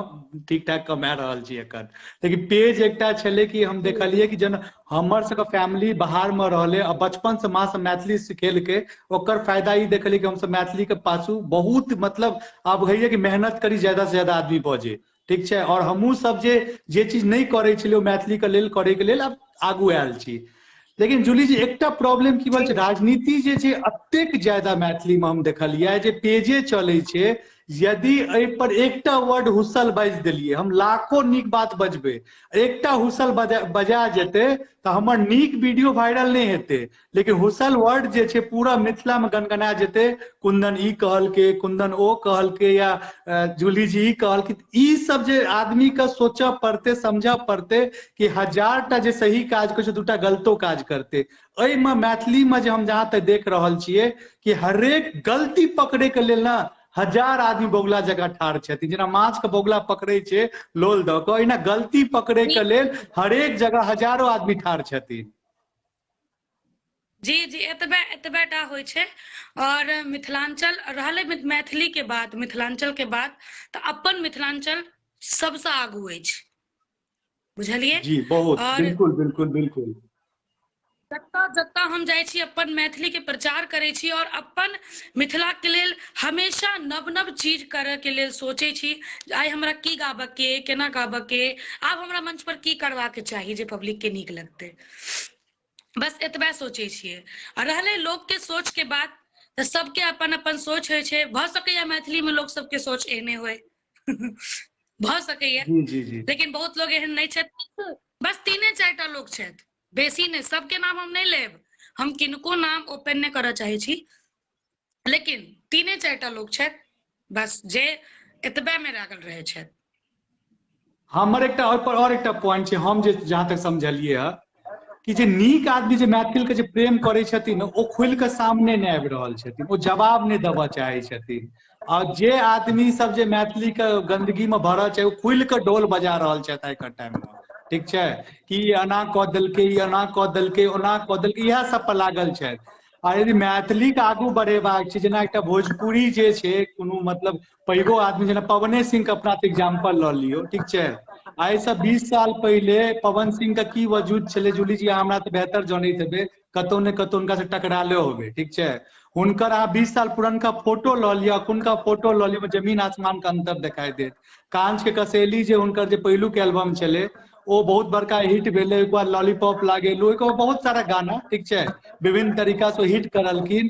ठीक ठाक कमा रहल छी एखन। लेकिन पेज एकटा छलै कि हम देखलिए कि जन हमर सबके फैमिली बाहर में रहले और बचपन से माँ से मैथिली सिखेलकै, ओकर फायदा ई देखलिए कि हम सब मैथिली के पाछू बहुत मतलब आब होइए कि मेहनत करी, ज्यादा से ज्यादा आदमी बजे, ठीक छै। और हमहूँ सब जे चीज नहीं करे छलिए मैथिली के लेल करे के लेल अब आगू आयल छी। लेकिन जूली जी एकटा प्रॉब्लम की बोल छै, राजनीति जे छै अतेक ज्यादा मैथिली में हम देखलिए जे पेजे चले छै, यदि एहि पर एकटा वर्ड हुसल बाजि देलिए, हम लाखों नीक बात बजबै, एकटा हुसल बजा जेतै तो हमर नीक वीडियो वायरल नहीं हेतै, लेकिन हुसल वर्ड जे छै पूरा मिथिला में गनगना जेतै। कुंदन ई कहलकै, कुंदन ओ कहलकै, या जूली जी ई कहलकै, ई सब जे आदमी के सोचऽ पड़तै, समझऽ पड़तै कि 1000टा जे सही काज करे छै, 2टा गलतो काज करते। एहिमे मैथिली में जे हम जहाँ तक देख रहल छियै कि हरेक गलती पकड़े के लेल ना 1000 आदमी बौगला जगह ठाढ़ छथिन। जेना माछ के बौगला पकड़े छै लोल दऽ कऽ, एहिना गलती पकड़े के लेल हरेक जगह हजारों आदमी ठाढ़ छथिन। जी जी एतबेटा होइ छै। और मिथिलांचल रहले मैथिली के बात, मिथिलांचल के बात, तो अपन मिथिलांचल सबसे आगू अछि, बुझलिए। जी बहुत, और बिल्कुल बिल्कुल बिल्कुल। जत्ता हम जाइ छी अपन मैथिली के प्रचार करै छी, और अपन मिथिला के लेल हमेशा नव नव चीज करे के लेल सोचे छी। आइ हमरा की गाबऽ के, केना गाबऽ के, आब हमरा मंच पर की करवा के चाही जे पब्लिक के नीक लगतै, बस एतबे सोचे छियै। और रहले लोग के सोच के बात, तो सबके अपन अपन सोच होइ छै। भ सकैया मैथिली में लोग सबके सोच एहने होय भ सकैया, जी जी जी लेकिन बहुत लोग एहन नहीं छथि। बस 3-4टा लोग छथि, बेसी नहीं। सबके नाम हम नहीं लेब, हम किनको नाम ओपन नहीं करऽ चाहे छी, लेकिन 3-4टा लोग छथि बस जे एतबे में लागल रहे छथि। हमर एकटा और एकटा पॉइंट छै, हम जे जहाँ तक समझलिए है कि जे नीक आदमी जे मैथिल के जे प्रेम करै छथिन, ओ खुलि कऽ सामने नहीं आबि रहल छथिन, ओ जवाब नहीं देबऽ चाहे छथिन। और जे आदमी सब जे मैथिली के गंदगी में भरल छै, ओ खुलि कऽ ढोल बजा रहल छथि आइ के टाइम में, ठीक छै, कि एना कऽ देलकै, एना कऽ देलकै, ओना कऽ देलकै, इएह सब पर लागल छथि। आ यदि मैथिली के आगू बढ़ेबाक छै, जेना एकटा भोजपुरी जे छै, कोनो मतलब पैघो आदमी जेना पवने सिंह के अपना एग्जाम्पल लऽ लियौ, ठीक छै। आइ से 20 साल पहले पवन सिंह का की वजूद छलै, जूली जी हमरा तो बेहतर जानैत हेबै, कतौ ने कतौ हुनका से टकराले होबे, ठीक छै। हुनकर अहाँ 20 साल पुरनका फोटो लऽ लिअ, अखुनका फोटो लऽ लिअ, जमीन आसमान का अंतर दिखाई देत। कांच के कसेली जे हुनकर जे पहिलुक एल्बम छलै, वो बहुत बड़का हिट भेले। एक बार लॉलीपॉप लागेलू, एक बहुत सारा गाना ठीक है विभिन्न तरीका से हिट करलखिन।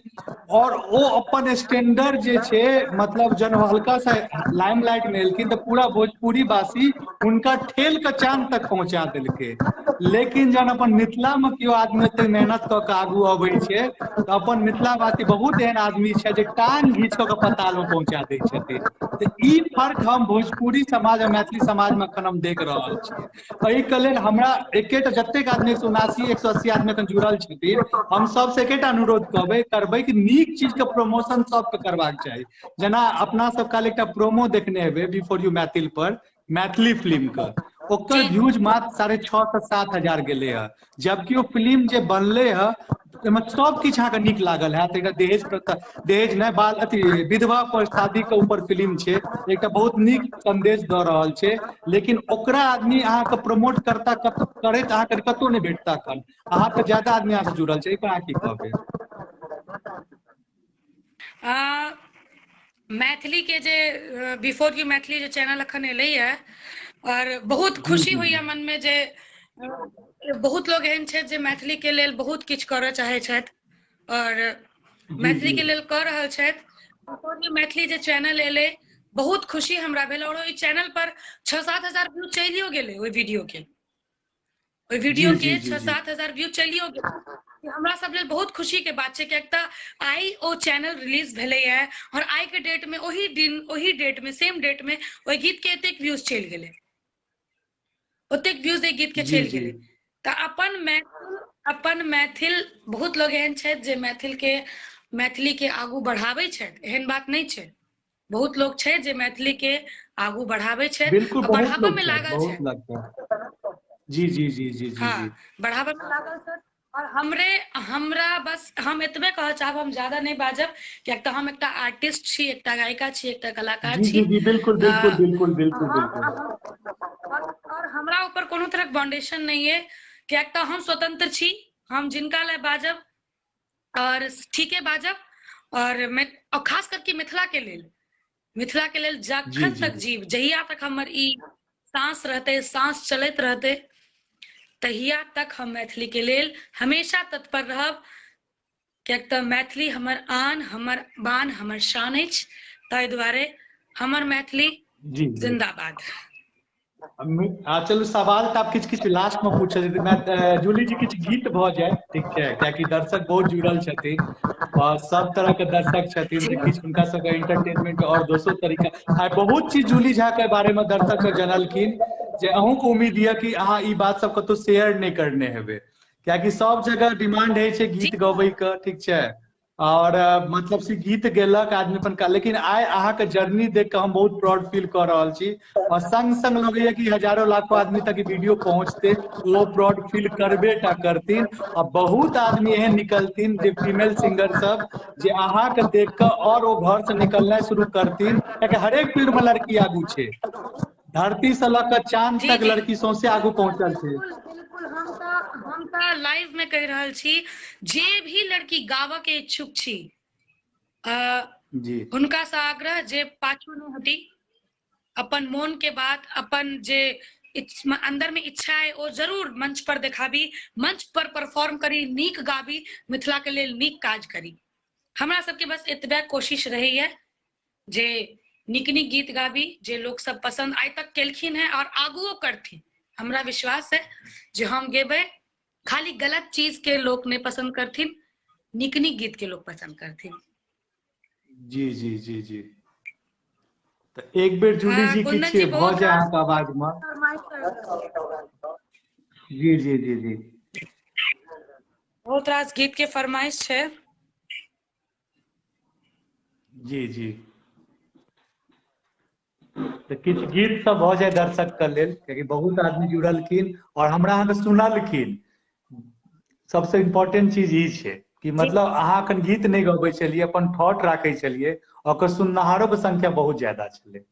और वो अपन स्टैंडर्ड जे छे मतलब जन हल्का सा लाइमलाइट में एलखिन तो पूरा भोजपुरी वासी उनका ठेल के चांद तक पहुंचा देलके। लेकिन जन अपन मिथिला में क्यों आदमी एते मेहनत क के आगू अबै छे तो अपन मिथिलावासी बहुत एहन आदमी छे जे टांग घींच क के पताल में पहुंचा दै छथिन। तो ई फर्क हम भोजपुरी समाज और मैथिली समाज में अखन हम देख रहल छियै। एहि के लेल हमरा एकेटा जतेक आदमी 179 180 आदमी अखन जुड़ल छथिन, हम सबसे एकेटा अनुरोध करबै कि नीक चीज के प्रमोशन सबके करबाक चाही। जेना अपना सब काल एकटा प्रोमो देखने हेबै बिफोर यू मैथिल पर मैथिली फिल्म के, ओकर जी व्यूज मात्र 6.5 से 7 हजार गेले है। जबकि वो फिल्म जे बनले है सब किछु अहाँके नीक लागल है। एकटा दहेज प्रथा, दहेज नहि बाल अथी विधवा पर शादी के ऊपर फिल्म छै, एकटा बहुत नीक संदेश दऽ रहल छै। लेकिन ओकरा आदमी अहाँके प्रमोट करता करैत अहाँके कतौ नहि भेटता। एखन अहाँके ज्यादा आदमी अहाँ से जुड़ल छै, एहि पर अहाँ की कहबै? मैथिली के जे बिफोर यू मैथिली जे चैनल अखन एलै है और बहुत जी खुशी जी होइया मन में जे बहुत लोग एहन छथि जे मैथिली के लेल बहुत किछु करऽ चाहै छथि और जी मैथिली जी के लेल कऽ रहल छथि। बिफोर यू मैथिली जे चैनल एलै बहुत खुशी हमरा भेल और ओहि चैनल पर 6-7 हजार व्यू चलियो गेलै। ओहि वीडियो के जी जी जी जी 6-7 हजार व्यू चलियो गेलै। हमरा सब लेल बहुत खुशी के बात छै कि एकटा आई ओ चैनल रिलीज भेलै है और आई के डेट में ओही दिन ओही डेट में सेम डेट में ओहि गीत के एतेक व्यूज चलि गेलै, ओतेक व्यूज एहि गीत के जी चलि जी गेलै। तऽ अपन मैथिल बहुत लोग एहन छथि जे मैथिली के आगू बढ़ाबै छथि, एहन बात नहीं छै। बहुत लोग छै जे मैथिली के आगू बढ़ाबै छथि बिल्कुल आ बहुत बढ़ाबऽ लोग में छै, लागल बहुत छथि। लगता है। जी जी जी जी जी जी हाँ, बढ़ाबऽ में लागल छथि। और हमरा बस हम एतबे कहऽ चाहब, हम ज्यादा नहीं बाजब कियाक तऽ हम एकटा आर्टिस्ट छी, एकटा गायिका छी, एकटा कलाकार जी छी। जी जी बिल्कुल बिल्कुल बिल्कुल बिल्कुल बिल्कुल और हमरा ऊपर कोनो तरहक बाउंडेशन नहीं है कियाक तऽ हम स्वतंत्र छी। हम जिनका ले बाजब और ठीके बाजब और खास करके मिथिला के लेल जी जखन जी तक जीव, जहिया तक हमर ई सांस रहते, सांस चलैत रहते, तहिया तक हम मैथिली के लेल हमेशा तत्पर रहब। कियाक तऽ मैथिली हमर आन, हमर बान, हमर शान अछि। ताहि दुआरे हमर मैथिली जी जी। जिंदाबाद। चलू सवाल तऽ आब किछु किछु लास्ट में पूछल जेतै। जूली जी किछु गीत भऽ जाय ठीक छै, कियाकि दर्शक बहुत जुड़ल छथिन और सब तरह के दर्शक छथिन, तऽ किछु हुनका सबके एंटरटेनमेंट और दोसरो तरीका आ बहुत चीज जूली झा के बारे में दर्शक सब जनलखिन जे अहूँके उम्मीद यऽ कि अहाँ ई बात सब कतौ शेयर नहीं करने हेबै। कियाकि सब जगह डिमांड है छै जी गीत गबै के ठीक छै, और मतलब से गीत गेलक आदमी अपन का। लेकिन आइ अहाँके जर्नी देख के हम बहुत प्राउड फील कर रहल छी और संग संग लगैया कि हजारों लाखों आदमी तक ई वीडियो पहुंचते वो प्राउड फील करबे टा करथिन। और बहुत आदमी एहन निकलथिन जे फीमेल सिंगर सब जे अहाँके देख कऽ और वो घर से निकलनाइ शुरू करथिन। कियाकि हरेक फील्ड में लड़की आगू छै, धरती से लऽ कऽ चांद जी तक जी लड़की सौंसे आगू पहुंचल छै। बिल्कुल बिल्कुल। हम तऽ लाइव में कहि रहल छी, जे भी लड़की गाबऽ के इच्छुक छी जी हुनका से आग्रह जे पाछू नहीं हटी, अपन मोन के बात, अपन जे अंदर में इच्छा है ओ जरूर मंच पर दिखाबी, मंच पर परफॉर्म करी, नीक गाबी, मिथिला के लेल नीक काज करी। हमरा सबके बस एतबे कोशिश रहैया जे नीक नीक गीत गाबी, जे लोग सब पसंद आइ तक केलखिन है और आगुओ करथिन। हमरा विश्वास है जे हम गेबै, खाली गलत चीज के लोग नहीं पसंद करथिन, नीक नीक गीत के लोग पसंद करथिन। जी जी जी जी। तऽ एक बेर जूली जी कुंदन किछु भऽ बहुत जाय रास अहाँके आवाज में। फरमाइश कर रहल छै। जी जी जी जी। बहुत रास गीत के फरमाइश छै। जी जी। तऽ किछु गीत सब भऽ जाय दर्शक के लेल, कियाकि बहुत आदमी जुड़लखिन और हमरा अहाँके सुनलखिन। सबसे इम्पोर्टेंट चीज ई छै कि जी मतलब अहाँ अखन गीत नहीं गबै छलियै, अपन थॉट राखै छलियै, ओकर सुननिहारों के संख्या बहुत ज्यादा छलै।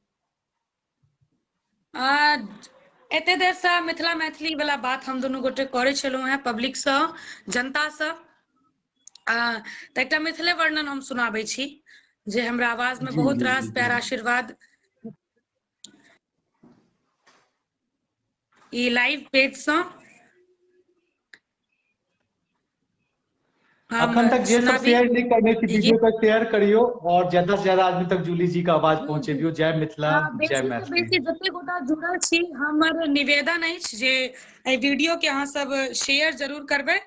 एते देर से मिथिला मैथिली वाला बात हम दुनू गोटे करे छलहुँ हैं पब्लिक से, जनता से। तऽ एकटा मिथिले वर्णन हम सुनाबै छी जे हमरा आवाज में जी बहुत जी जी रास जी प्यार आशीर्वाद ई लाइव पेज से हम अखन तक जे सब सुनाबी शेयर नहीं करने की ई वीडियो गीत। का शेयर करियो और ज्यादा से ज्यादा आदमी तक जूली जी का आवाज जी पहुंचे जी दियो। जय मिथिला, जय बेसी से मैथिली। बेसी जते गोटा जुड़ल छी, हमर निवेदन अछि जे एहि वीडियो के अहाँ सब शेयर जरूर करबै,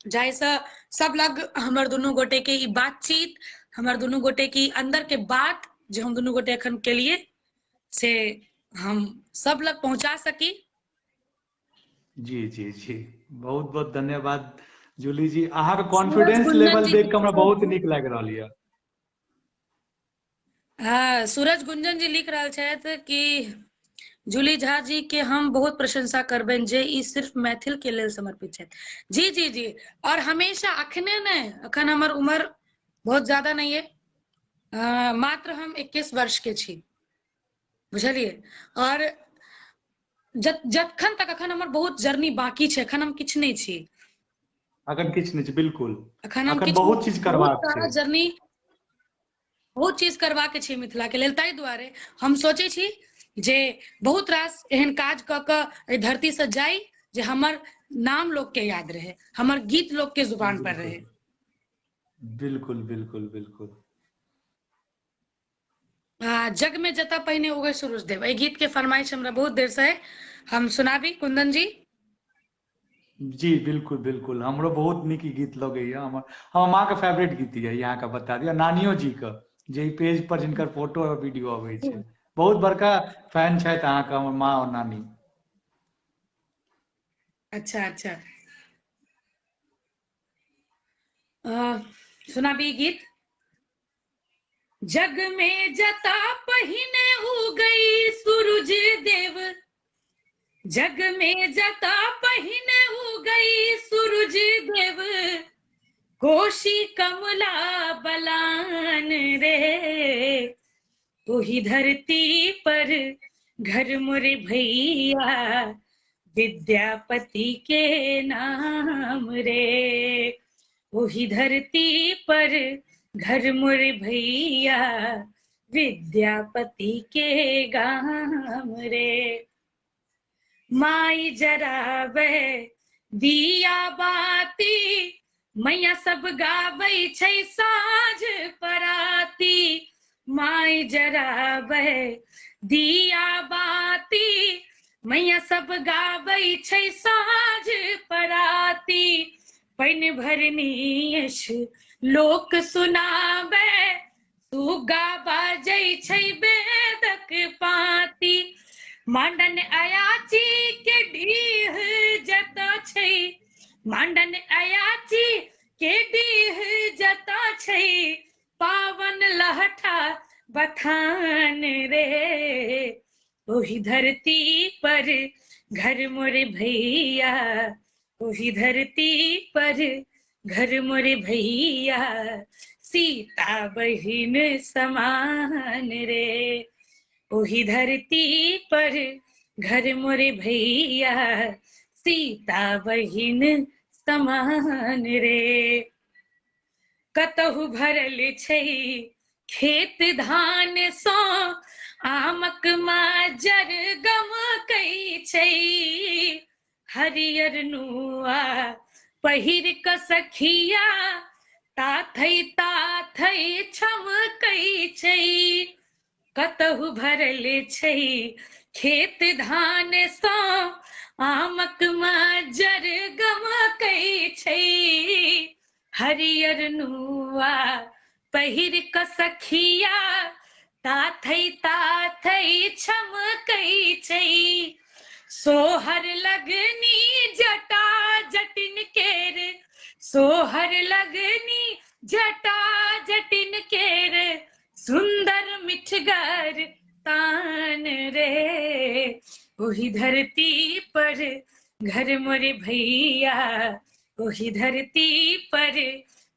जाहिसँ सब लग हमर दुनू गोटे के ई बातचीत, हमर दुनू गोटे की अंदर के बात जो हम दुनू गोटे एखन केलिए से हम सब लग पहुंचा सकी। जी जी जी, बहुत बहुत धन्यवाद जूली जी। अहाँ के सूरज कॉन्फिडेंस गुंजन लेवल जी देख के लिख हमरा रहल बहुत छी। नीक लागि रहल यऽ। हाँ, सूरज गुंजन जी लिख रहल छथि कि जूली झा जी के हम बहुत प्रशंसा करबनि जे ई सिर्फ मैथिल के लेल समर्पित छथि। जी जी जी, और हमेशा अखने नहीं, अखन हमर उम्र बहुत ज्यादा नहीं है, मात्र हम 21 वर्ष के छी, बुझलिए। और जखन तक अखन हमर बहुत जर्नी बाकी छै, अखन हम किछु नहीं छी, अखन किछु नहीं छै, बिल्कुल अखन हम अखन किछु बहुत चीज बहुत करबाक सारा छै। जर्नी, बहुत चीज करबाक छै मिथिला के लेल। ताहि दुआरे हम सोचै छी जे बहुत रास एहन काज क क एहि धरती से जाई जे हमर नाम लोक के याद रहे, हमर गीत लोक के जुबान पर बिल्कुल रहे। बिल्कुल बिल्कुल बिल्कुल। जग में जता पहिने उगै सूरज देव, एहि गीत के फरमाइश हमरा बहुत देर से है, हम सुनाबी कुंदन जी। जी बिल्कुल बिल्कुल, हमरो बहुत नीक ई गीत लगैया। हमर माँ के फेवरेट गीत ये, यहाँ का बता दिया, नानियो जी के जे पेज पर जिनकर फोटो और वीडियो अबै छै, बहुत बड़का फैन छथि अहाँ के हमर माँ और नानी। अच्छा अच्छा, सुनाबी गीत। जग में जता पहिने उगई सूरज देव, जग में जता पहिने उगई सूरज देव, कोशी कमला बलान रे, वही धरती पर घर मोर भैया, विद्यापति के नाम रे, वही धरती पर घर मोर भैया, विद्यापति के गाम रे। माई जरावे दिया बाती, मैया सब गाबै छै साँझ पराती, माई जरावे दिया बाती, मैया सब गाबै छै साँझ पराती, पानि भरनी लोक सुनाबे, सुगा बाजै छै वेदक पाती, मांडन अयाची के डीह जता छै, मांडन अयाची के डीह जता छै, पावन लहठा बथान रे, ओही धरती पर घर मोर भैया, ओही धरती पर घर मोर भैया, सीता बहिन समान रे, ओही धरती पर घर मोर भैया, सीता बहिन समान रे। कतहु भरल छै खेत धान सँ, आमक माजर गमकै छै, हरियर नुआ पहिर क सखिया, ताथै ताथै छमकै छै, कतहु भरल छै खेत धान सँ, आमक माजर गमकै छै, हरियर नुआ पहिर क सखिया, ताथै ताथै छमकै छै, सोहर लगनी जटा जटिन केर, सोहर लगनी जटा जटिन केर, सुंदर मिठगर तान रे, ओही धरती पर घर मोर भैया, ओही धरती पर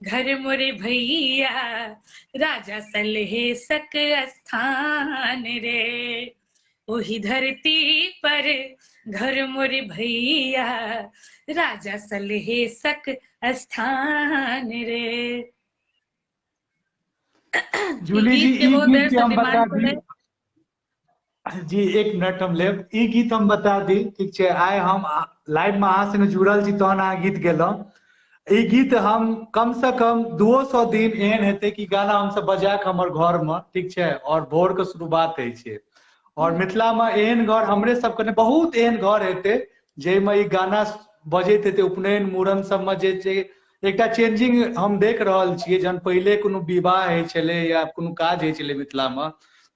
घर मोर भैया, राजा सलहेशक स्थान रे, ओही धरती पर घर मोर भैया, राजा सलहेशक स्थान रे। ई जूली जी गीत के ई बहुत गीत देर के से हम बता डिमांड दी, करे। जी एक मिनट हम लेब। ई गीत हम बता दी, ठीक छै, आइ हम लाइव में अहाँ से जुड़ल छी तहन अहाँ गीत गेलहुँ। ई गीत हम कम से कम 200 दिन एहन हेतै कि गाना हमसब बजा के हमर घर में, ठीक छै, और भोर के शुरुआत होइ छै। और मिथिला में एहन घर हमरे सबके ने बहुत एहन घर हेतै जाहिमे ई गाना बजैत हेतै। उपनयन मूड़न सबमे जे छै एकटा चेंजिंग हम देख रहल छियै। जहन पहिले कोनो विवाह होइ छलै या कोनो काज होइ छलै मिथिला में,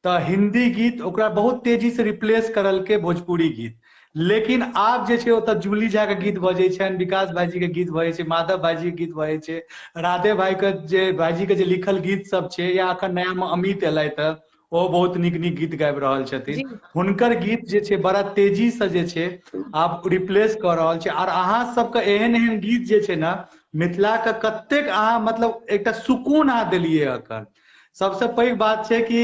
तऽ हिंदी गीत ओकरा बहुत तेजी से रिप्लेस करलकै भोजपुरी गीत। लेकिन आब जे छै ओतऽ जूली झा के गीत बजै छनि, विकास भाईजी के गीत बजै छै, माधव भाईजी के गीत बजै छै, राधे भाई के जे भाईजी के जे लिखल गीत सब छै, या अखन नया में अमित एलथि है ओ बहुत नीक नीक गीत गाबि रहल छथिन। जी हुनकर गीत जे छै बड़ा तेजी से जे छै आब रिप्लेस कऽ रहल छै। और अहाँ सबके एहन एहन गीत जे छै ने मिथिला के कतेक अहाँ मतलब एकटा सुकून अहाँ देलियै अखन। सबसे पैघ बात छै कि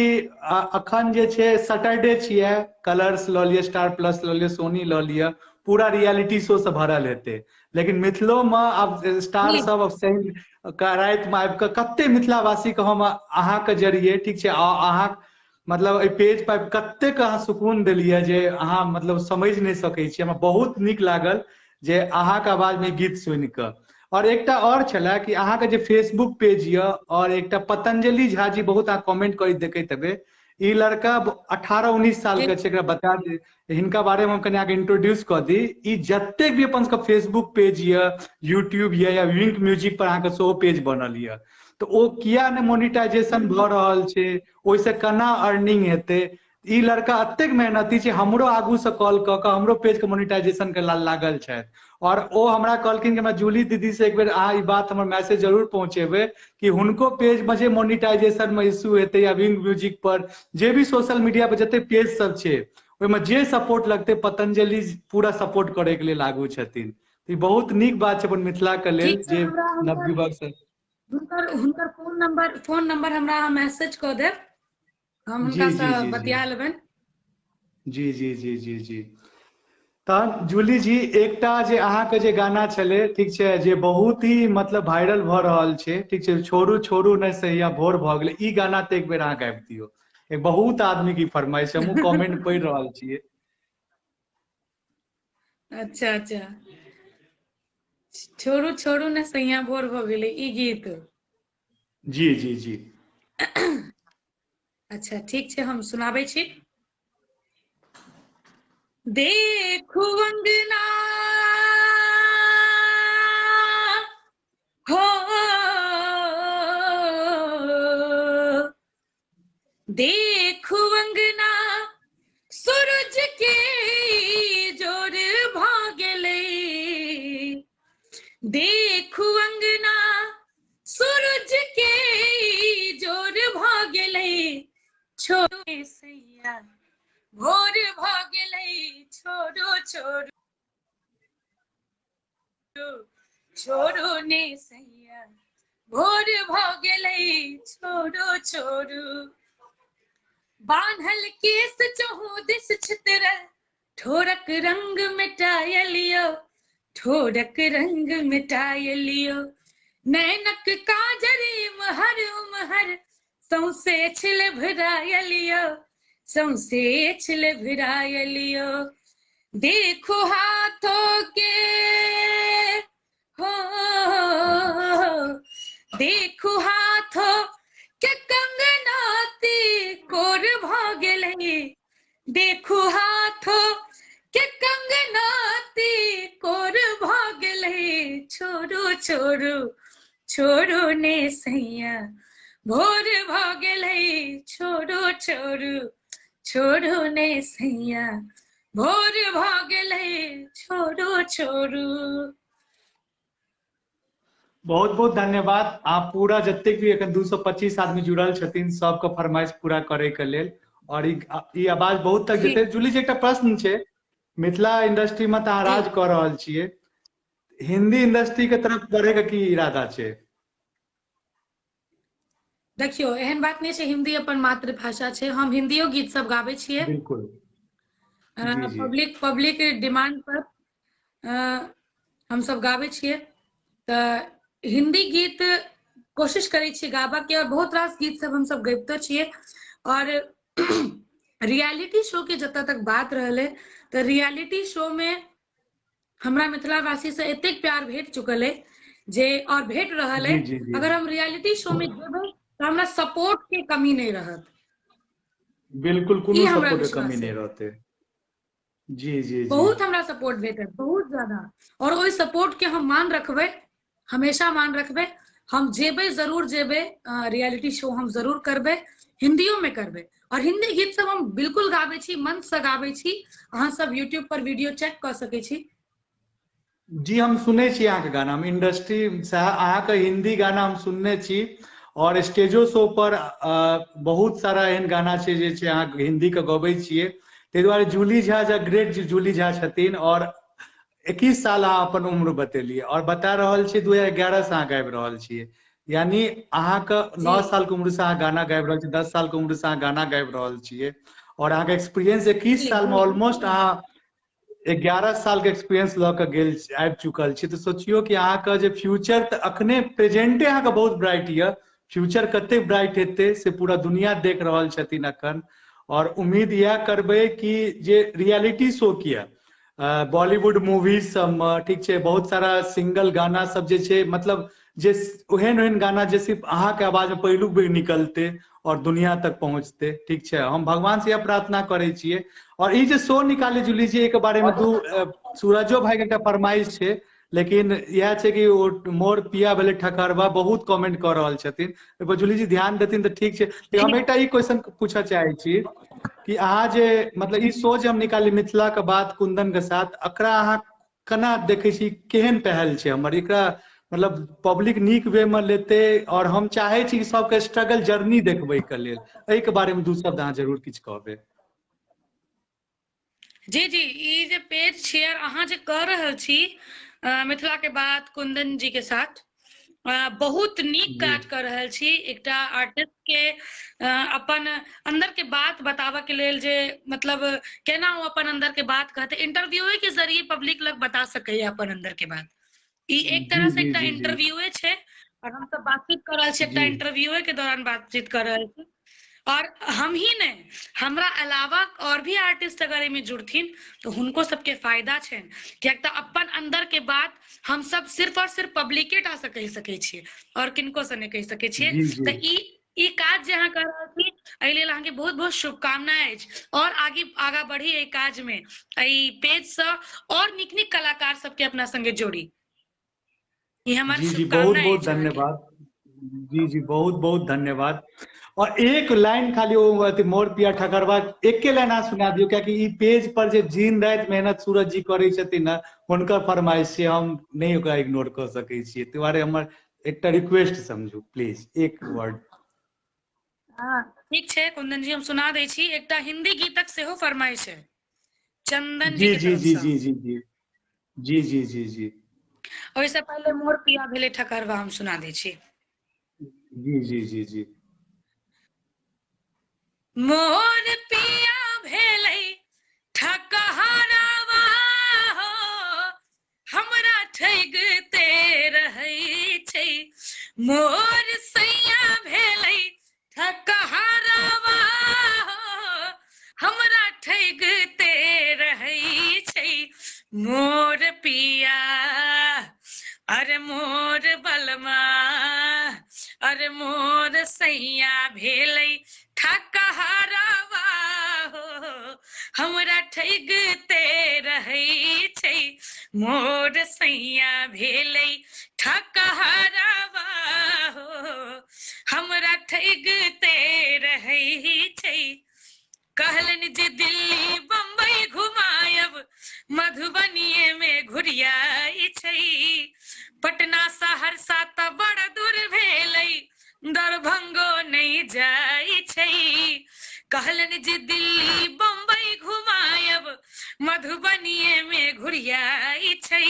अखन जे छै सैटरडे छियै, कलर्स लऽ लिअ, स्टार प्लस लऽ लिअ, सोनी लऽ लिअ, पूरा रियलिटी शो से भरल हेतै। लेकिन मिथिलो में आब स्टार जी सब शनि राति में आबि कऽ कते मिथिलावासी के हम अहाँके जरिए, ठीक छै, अहाँ मतलब एहि पेज पर कतेक अहाँ सुकून देलियै जे अहाँ मतलब समझि नहि सकै छी। हमरा बहुत नीक लागल जे अहाँके आवाज में गीत सुनि कऽ। और एकटा और छले कि अहाँके जे फेसबुक पेज यऽ, और एकटा पतंजलि झा जी बहुत अहाँ कमेंट करैत देखैत हेबै, ई लड़का 18-19 साल जी के छै। एकरा बता दी, हिनका बारे में हम कनि आगे इंट्रोड्यूस कऽ दी। ई जतेक भी अपन सबके फेसबुक पेज यऽ, यूट्यूब यऽ, या विंक म्यूजिक पर अहाँके सेहो पेज बनल यऽ, तऽ ओ किया ने मोनिटाइजेशन भऽ रहल छै, ओहिसे केना अर्निंग हेतै। ई लड़का एतेक मेहनती छै, हमरो आगू से कॉल कऽ कऽ हमरो पेज के मोनिटाइजेशन के लागल छथि। और ओ हमरा कहलखिन कि हमरा जूली दीदी से एक बेर अहाँ ई बात हमर मैसेज जरूर पहुंचेबै कि हुनको पेज में जे मोनिटाइजेशन में इश्यू हेतै, या विंक म्यूजिक पर जे भी सोशल मीडिया पर जते पेज सब छै ओहिमे जे सपोर्ट लगतै, पतंजलि पूरा सपोर्ट करैके लेल आगू छथिन। ई बहुत नीक बात छै अपन मिथिला के लेल ठीक छै, जे हमरा नवयुवक सब। हुनकर हुनकर फोन नंबर हमरा अहाँ मैसेज कऽ देब, हम जी हुनका जी से जी जी बतिया लेबनि। जी जी जी जी जी। तहन जूली जी एकटा जे अहाँके जे गाना छलै, ठीक छै, जे बहुत ही मतलब वायरल भऽ रहल छै, ठीक छै, छोड़ू छोड़ू नहि सैया भोर भऽ गेलै, ई गाना तऽ एक बेर अहाँ गाबि दियौ। एक बहुत आदमी की फरमाइश है, हमहूँ कमेंट पढ़ि रहल छियै। अच्छा अच्छा, छोड़ू छोड़ू ने सैया भोर भऽ गेलै, ई गीत। जी जी जी। अच्छा ठीक छै, हम सुनाबै छी। देखू अंगना हो, देखू अंगना सूरज के जोर भऽ गेलै, देखू अंगना सूरज के जोर भऽ गेलै, छोड़ू सैया भोर भऽ गेलै, छोड़ू छोड़ू छोड़ू ने सैया भोर भऽ गेलै, छोड़ू छोड़ू। बान्हल केस चहु दिस छितरल, ठोरक रंग मिटाय लियो, ठोरक रंग मिटाय लियो, नैनक काजर इम्हर उम्हर सौंसे छिलभिराय लियो, सौंसे छिलभिराय लियो, देखू हाथों के हो, देखू हाथों के कंगनाती कोर भऽ गेलै, देखू हाथों के कंगनाती कोर भऽ गेलै, छोड़ू छोड़ू छोड़ू ने सैया भोर भऽ गेलै, छोड़ू छोड़ू छोड़ू ने सैया भोर भऽ गेलै, छोड़ू छोड़ू। बहुत बहुत धन्यवाद। आप पूरा जतेक भी एखन 225 आदमी जुड़ल छथिन सबके फरमाइश पूरा करे के लेल। और ई आवाज बहुत तक जेतै। ठीक जूली जी एकटा प्रश्न छै, मिथिला इंडस्ट्री में तऽ अहाँ जी राज कऽ रहल छियै, हिंदी इंडस्ट्री के तरफ बढ़े के की इरादा छै? देखियौ एहन बात नहीं छै, हिंदी अपन मातृभाषा छै, हम हिंदियो गीत सब गाबै छियै। बिल्कुल। जी जी पब्लिक डिमांड पर हम सब गाबै छियै, तऽ हिंदी गीत कोशिश करै छियै गाबऽ के, और बहुत रास गीत सब हम सब गबितो छियै। और रियलिटी शो के जतऽ तक बात रहले तो रियलिटी शो में हमरा मिथिलावासी से एतेक प्यार भेट चुकल है जे और भेट रहल है। जी जी जी अगर हम रियलिटी शो में जेबै तो हमरा सपोर्ट के कमी नहीं रहत, बिल्कुल ई कोनो हमरा सपोर्ट के कमी विश्वास नहीं है। रहते। जी जी जी बहुत हमरा सपोर्ट भेटत, बहुत ज्यादा। और ओहि सपोर्ट के हम मान रखबै, हमेशा मान रखबै। हम जेबै, जरूर जेबै, रियलिटी शो हम जरूर करबै, हिंदियो में करबै। और हिंदी गीत सब हम बिल्कुल गाबै छी, मन से गाबै छी। अहाँ सब यूट्यूब पर वीडियो चेक कर सकै छी। जी हम सुने छी अहाँ के गाना, हम इंडस्ट्री से अहाँ के हिंदी गाना हम सुनने छी और स्टेजो शो पर बहुत सारा एहन गाना छै जे छै अहाँ हिंदी के गबै छियै। ताहि दुआरे जूली झा ग्रेट जूली झा छथिन और 21 साल अहाँ अपन उम्र बतेलियै और बता रहल छी 2011 से अहाँ गाबि रहल छियै, यानी अहाँ के जी 9 साल के उम्र से अहाँ गाना गाबि रहल छियै, 10 साल के उम्र से अहाँ गाना गाबि रहल छियै और अहाँ के एक्सपीरियंस 21 जी साल में जी ऑलमोस्ट अहाँ 11 साल के एक्सपीरियंस लऽ के गेल आबि चुकल छी। तऽ सोचियो कि अहाँके जे फ्यूचर तऽ अखने प्रेजेंटे अहाँके बहुत ब्राइट यऽ, फ्यूचर कते ब्राइट हेतै से पूरा दुनिया देख रहल छथिन अखन। और उम्मीद यह करबै कि जे रियलिटी शो किया बॉलीवुड मूवीज सबमे ठीक छै बहुत सारा सिंगल गाना सब जे छै, मतलब जे ओहन ओहन गाना जे सिर्फ अहाँके आवाज में पहिलुक बेर निकलते और दुनिया तक पहुंचते। ठीक छै, हम भगवान से यह प्रार्थना करै छियै। और ई जे शो निकाली जूली जी के बारे में सूरजो भाई के एकटा फरमाइश छै, लेकिन यह छै कि ओ मोर पिया भेले ठकरबा बहुत कमेंट कर रहल छथिन, ओहि पर जूली जी ध्यान देथिन तऽ ठीक छै। लेकिन हम एकटा ई क्वेश्चन पूछऽ चाहै छी कि अहाँ जे मतलब ई शो जे हम निकाली मिथिला के बात कुंदन के साथ, एकरा अहाँ केना देखै छी, केहन पहल छै हमर एकरा, मतलब पब्लिक नीक वे में लेते और हम चाहे छी कि सबके स्ट्रगल जर्नी देखबै के लेल, एहि के बारे में दू शब्द अहाँ जरूर किछु कहबै। जी जी, ई जे पेज शेयर अहाँ जे कर रहल छी मिथिला के बात कुंदन जी के साथ, बहुत नीक जी काज कर रहल छी। एकटा आर्टिस्ट के अपन अंदर के बात बताबऽ के लेल जे मतलब केना वो अपन अंदर के बात कहते, इंटरव्यू के जरिए पब्लिक लग बता सकै अपन अंदर के बात। ई एक जी तरह से जी एकटा जी जी इंटरव्यूए छै और हम सब बातचीत कर रहल छी, एकटा जी इंटरव्यूए के दौरान बातचीत कर रहल छी। और हम ही नहीं, हमरा अलावा और भी आर्टिस्ट अगर एहिमे जुड़थिन तो हुनको सबके फायदा छै, कियाक तऽ अपन अंदर के बात हम सब सिर्फ और सिर्फ पब्लिके टा से कहि सकै छियै और किनको से नहीं कहि सकै छियै। जी जी तऽ ई काज जे अहाँ कर रहल छी एहि लेल अहाँके बहुत बहुत शुभकामना अछि और आगा बढ़ी एहि काज में, एहि पेज से और नीक नीक कलाकार सबके अपना संगे जोड़ी। ये हमार जी जी बहुत शुभकामना बहुत अछि अहाँके। धन्यवाद। जी जी बहुत बहुत धन्यवाद। और एक लाइन खाली वो मोर पिया ठकरबा एके लाइन अहाँ सुना दियौ, कियाकि ई पेज पर जे दिन राति मेहनत सूरज जी करै छथिन ने, हुनकर फरमाइश छै, हम नहीं ओकरा इग्नोर कऽ सकै छियै। ताहि दुआरे हमर एकटा रिक्वेस्ट समझू प्लीज, एक वर्ड। ठीक छै कुंदन जी, हम सुना दै छी। एकटा हिंदी गीतक सेहो फरमाइश है चंदन जी जी के जी तरफ जी से। जी जी जी जी जी जी जी ओहिसँ पहले मोर पिया भेले ठकरबा हम सुना दै छी। जी जी जी जी मोर पिया भेलै ठकहरवा हो, हमरा ठगिते रहै छै। मोर सैया भेलै ठकहरवा हो, हमरा ठगिते रहै छै। मोर पिया अरे मोर बलमा, अरे मोर सैया भेलै ठकहरवा हो, हमरा ठगिते रहै छै। मोर सैया भेलै ठकहरवा हो, हमरा ठगिते रहै छै। कहलन जे दिल्ली बम्बई घुमायब, मधुबनीये में घुरियाई छै। पटना सहरसा तऽ बड़ दूर भेलै, दरभंगो नहीं जाई छै। कहलन जे दिल्ली बम्बई घुमायब, मधुबनीये में घुरियाई छै।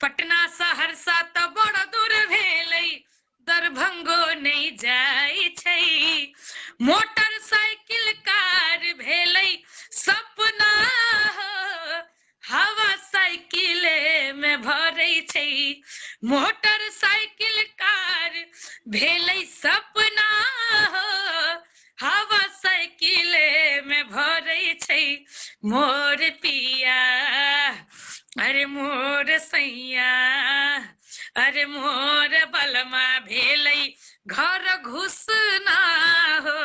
पटना सहरसा तऽ बड़ दूर भेलै, दरभंगो नहीं जाई छै। मोटरसाइकिल कार भेलै सपना हो, हवा साइकिले में भरै छै। मोटरसाइकिल कार भेलै सपना हो, हवा साइकिले में मोर पिया अरे मोर सैया अरे मोर बलमा भेलै घर घुस ना हो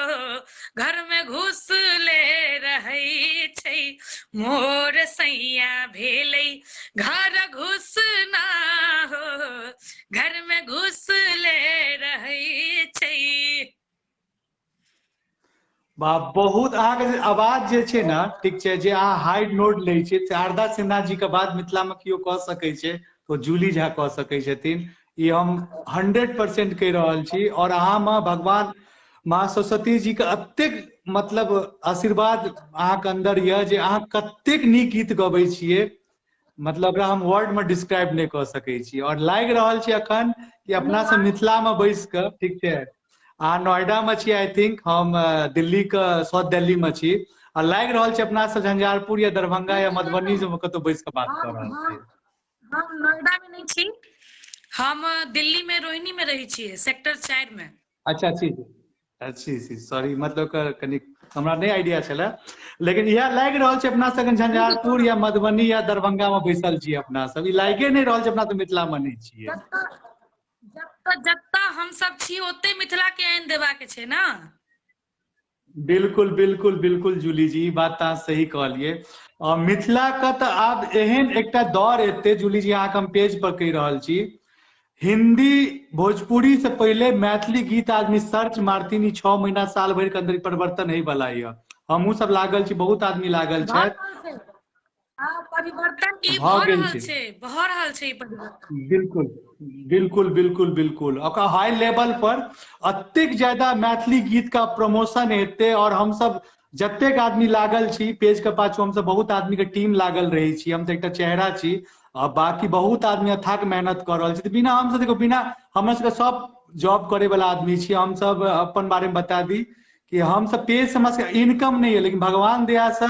घर में घुस ले रहै छै मोर सैया भेलै घर घुस ना हो घर में घुस ले रहै छै। बहुत अहाँके जे आवाज जे छै ने ठीक छै, जे अहाँ हाई नोट लै छियै, शारदा सिन्हा जी के बाद मिथिला में केओ कह सकै छै तो जूली झा कह सकै छथिन। ई हम 100% कहि रहल छी। और अहाँ में भगवान माँ सरस्वती जी के अतेक मतलब आशीर्वाद अहाँके अंदर यऽ जे अहाँ कतेक नीक गीत गबै छियै, मतलब ओकरा हम वर्ड में डिस्क्राइब नहीं कऽ सकै छी। और लागि रहल छै अखन कि अपना सब मिथिला में बैस कऽ, ठीक छै, अहाँ नोएडा में छी, आई थिंक हम दिल्ली के साउथ दिल्ली में छी, और लागि रहल छै अपना सब झंझारपुर या दरभंगा या मधुबनी से कतौ बैस कऽ बात कऽ रहल छी। हम नोएडा में नहीं छी, हम दिल्ली में रोहिणी में रही छियै, सेक्टर 4 में। अच्छा अच्छी सॉरी, मतलब कनी हमरा नहीं आइडिया छलै, लेकिन इएह लागि रहल छै अपना सब झंझारपुर या मधुबनी या दरभंगा में बैसल छी अपना सब। ई लागे नहीं रहल छै अपना सब मिथिला में नहीं छियै। जत्ता हम सब छी ओते मिथिला के आइन देबा के छै ना। बिल्कुल बिल्कुल बिल्कुल जूली जी, बात तो सही कहलिए। मिथिला का तो आब एहन एकटा दौर एते जूली जी, अहाँ हम पेज पर कहि रहल छी, हिंदी भोजपुरी से पहले मैथिली गीत आदमी सर्च मारतीन, 6 महीना साल भर के अंदर परिवर्तन है वाला है। हमहू सब लागल छी, बहुत आदमी लागल छै, परिवर्तन ई भऽ गेल रहल छै। छै, भऽ रहल छै ई परिवर्तन। बिल्कुल बिल्कुल बिल्कुल बिल्कुल ओकर हाई लेवल पर अतेक ज्यादा मैथिली गीत का प्रमोशन हेते। और हम सब जतेक आदमी लागल छी पेज के पाछू, हम सब बहुत आदमी के टीम लागल रहे छी, हम तो एक चेहरा छी, आ बाकी बहुत आदमी अथाक मेहनत कर रहल छै। बिना हम सब देखो, बिना हमर सबके सब जॉब करे वाला आदमी छी, हम सब अपन बारे में बता दी कि हम सब पेज से हमरा सबके इनकम नहीं है, लेकिन भगवान दया से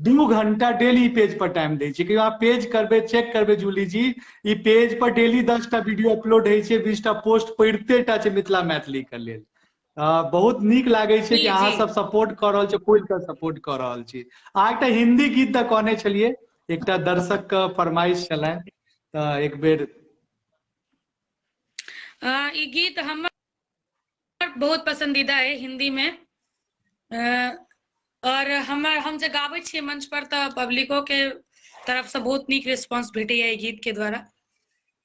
2 घंटा डेली पेज पर टाइम दै छी। कि आप पेज करबे, चेक करबे जूली जी, ई पेज पर डेली 10 टा वीडियो अपलोड है छै, 20 टा पोस्ट पढ़ते टा छै मिथिला मैथिली के लेल। बहुत नीक लागे छै कि अहाँ सब सपोर्ट कर रहल छी, खुल के सपोर्ट कर रहल छी। अहाँ एकटा हिंदी गीत तऽ कहने छलिए, एकटा दर्शक के फरमाइश छलै, तऽ एक बेर ई गीत हमर बहुत पसंदीदा है हिंदी में। और हम जे गाबै छियै मंच पर तऽ पब्लिको के तरफ से बहुत नीक रिस्पांस भेटैया ई गीत के द्वारा।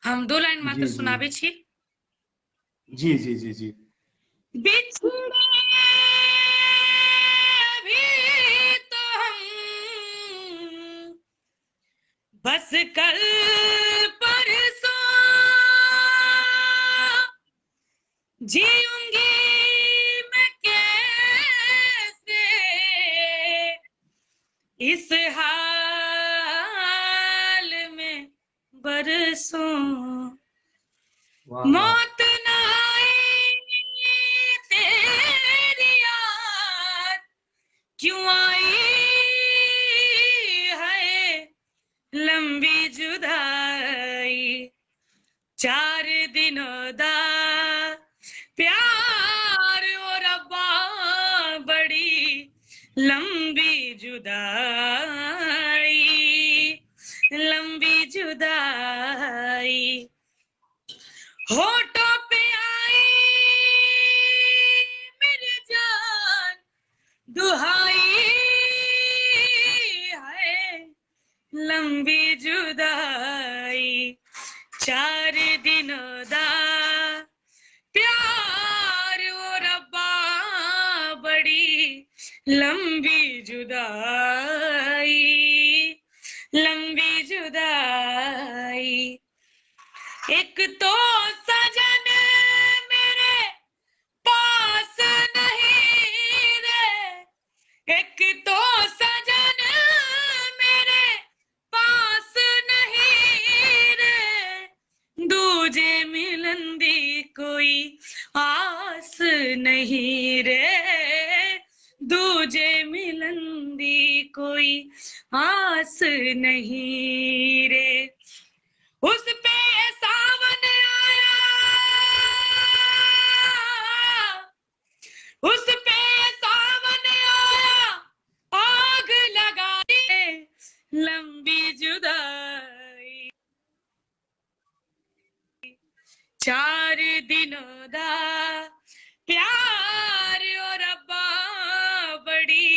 हम 2 लाइन जी मात्र जी सुनाबै छी। जी जी जी जी। बिछड़े भी तो हम बस कल परसों जीऊंगी मैं कैसे इस हाल में बरसों। मौत न आई तेरी याद क्यों आई है लंबी जुदाई। 4 दिनों दा प्यार ओ रब्बा बड़ी लंबी जुदाई, लंबी जुदाई। होठों पे आई मेरी जान दुहाई है लंबी जुदाई। 4 दिनों दा प्यार ओ रब्बा बड़ी लंबी जुदाई, लंबी जुदाई। एक तो सजन मेरे पास नहीं रे, एक तो सजन मेरे पास नहीं रे, दूजे मिलन दी कोई आस नहीं रे, दूजे मिलन दी कोई आस नहीं रे। उस पे सावन आया, उस पे सावन आया, आग लगा दी चार दिनों दा प्यार ओ रब्बा बड़ी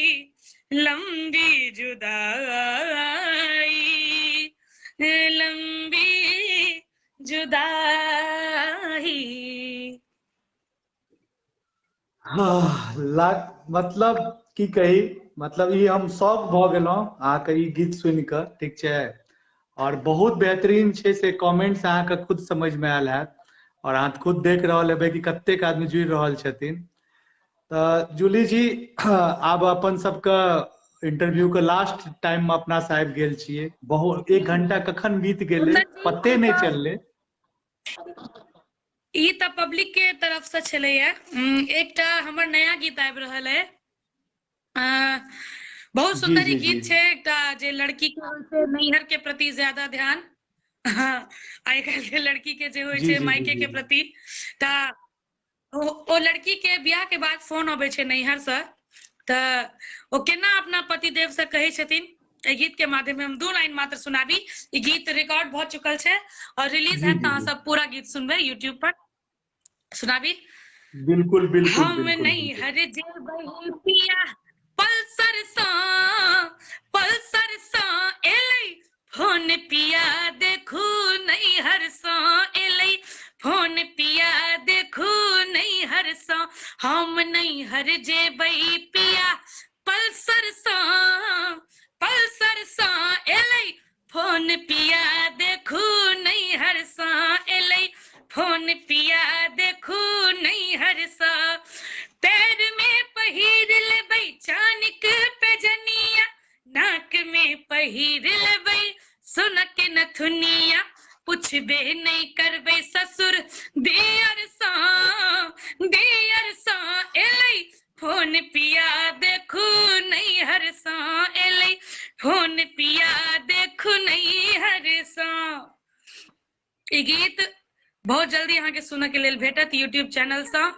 लंबी जुदाई, लंबी जुदाई। मतलब की कही, मतलब ई हम शौक भ गेलहुं अहाँके ई गीत सुनि कऽ, ठीक छै। और बहुत बेहतरीन छै से कमेंट्स अहाँके खुद समझ में आयल हैत और अहाँ खुद देख रहल हेबै कि कतेक आदमी जुड़ि रहल छथिन। तऽ जूली जी आब अपन सबके इंटरव्यू के लास्ट टाइम में अपना से आबि गेल छियै। बहुत 1 घंटा कखन बीत गेलै पते नहि चललै। ई तऽ पब्लिक के तरफ से छलैया। एकटा हमर नया गीत आबि रहल है, बहुत जी सुंदर ई जी जी गीत छै। एकटा जे लड़की के होइ छै नैहर के प्रति ज्यादा ध्यान, आइ काल्हि के लड़की के जे होइ जी छै जी जी मायके जी के प्रति, तऽ ओ लड़की के बियाह के बाद फोन अबै छै नैहर से, तऽ ओ केना अपना पतिदेव से कहै छथिन। एहि गीत के माध्यम में हम 2 लाइन मात्र सुनाबी। ई गीत रिकॉर्ड भ चुकल छै और रिलीज जी हैत, जी अहाँ जी सब पूरा गीत सुनबै यूट्यूब पर। सुनाबी। बिल्कुल बिल्कुल हम बिल्कुल नहीं बिल्कुल। हर जेबही पिया पल्सर सा एलै फोन पिया देखू नहीं हर सा एलै फोन पिया देखू नहीं हर सा। हम नहीं हर जेबही पिया पल्सर सा एलै फोन पिया देखू नहीं हर सा एलै फोन पिया देखू नहीं हर सा। पैर में पहिर लेबै चानिक पेजनिया, नाक में पहिर लेबै सोनक नथुनिया, पुछबे नहीं करबै ससुर दियर सा एलै फोन पिया देखू नहीं हर सा एलै फोन पिया देखू नहीं हर सा। ई गीत बहुत जल्दी अहाँ के सुनऽ के लेल भेटत यूट्यूब चैनल से।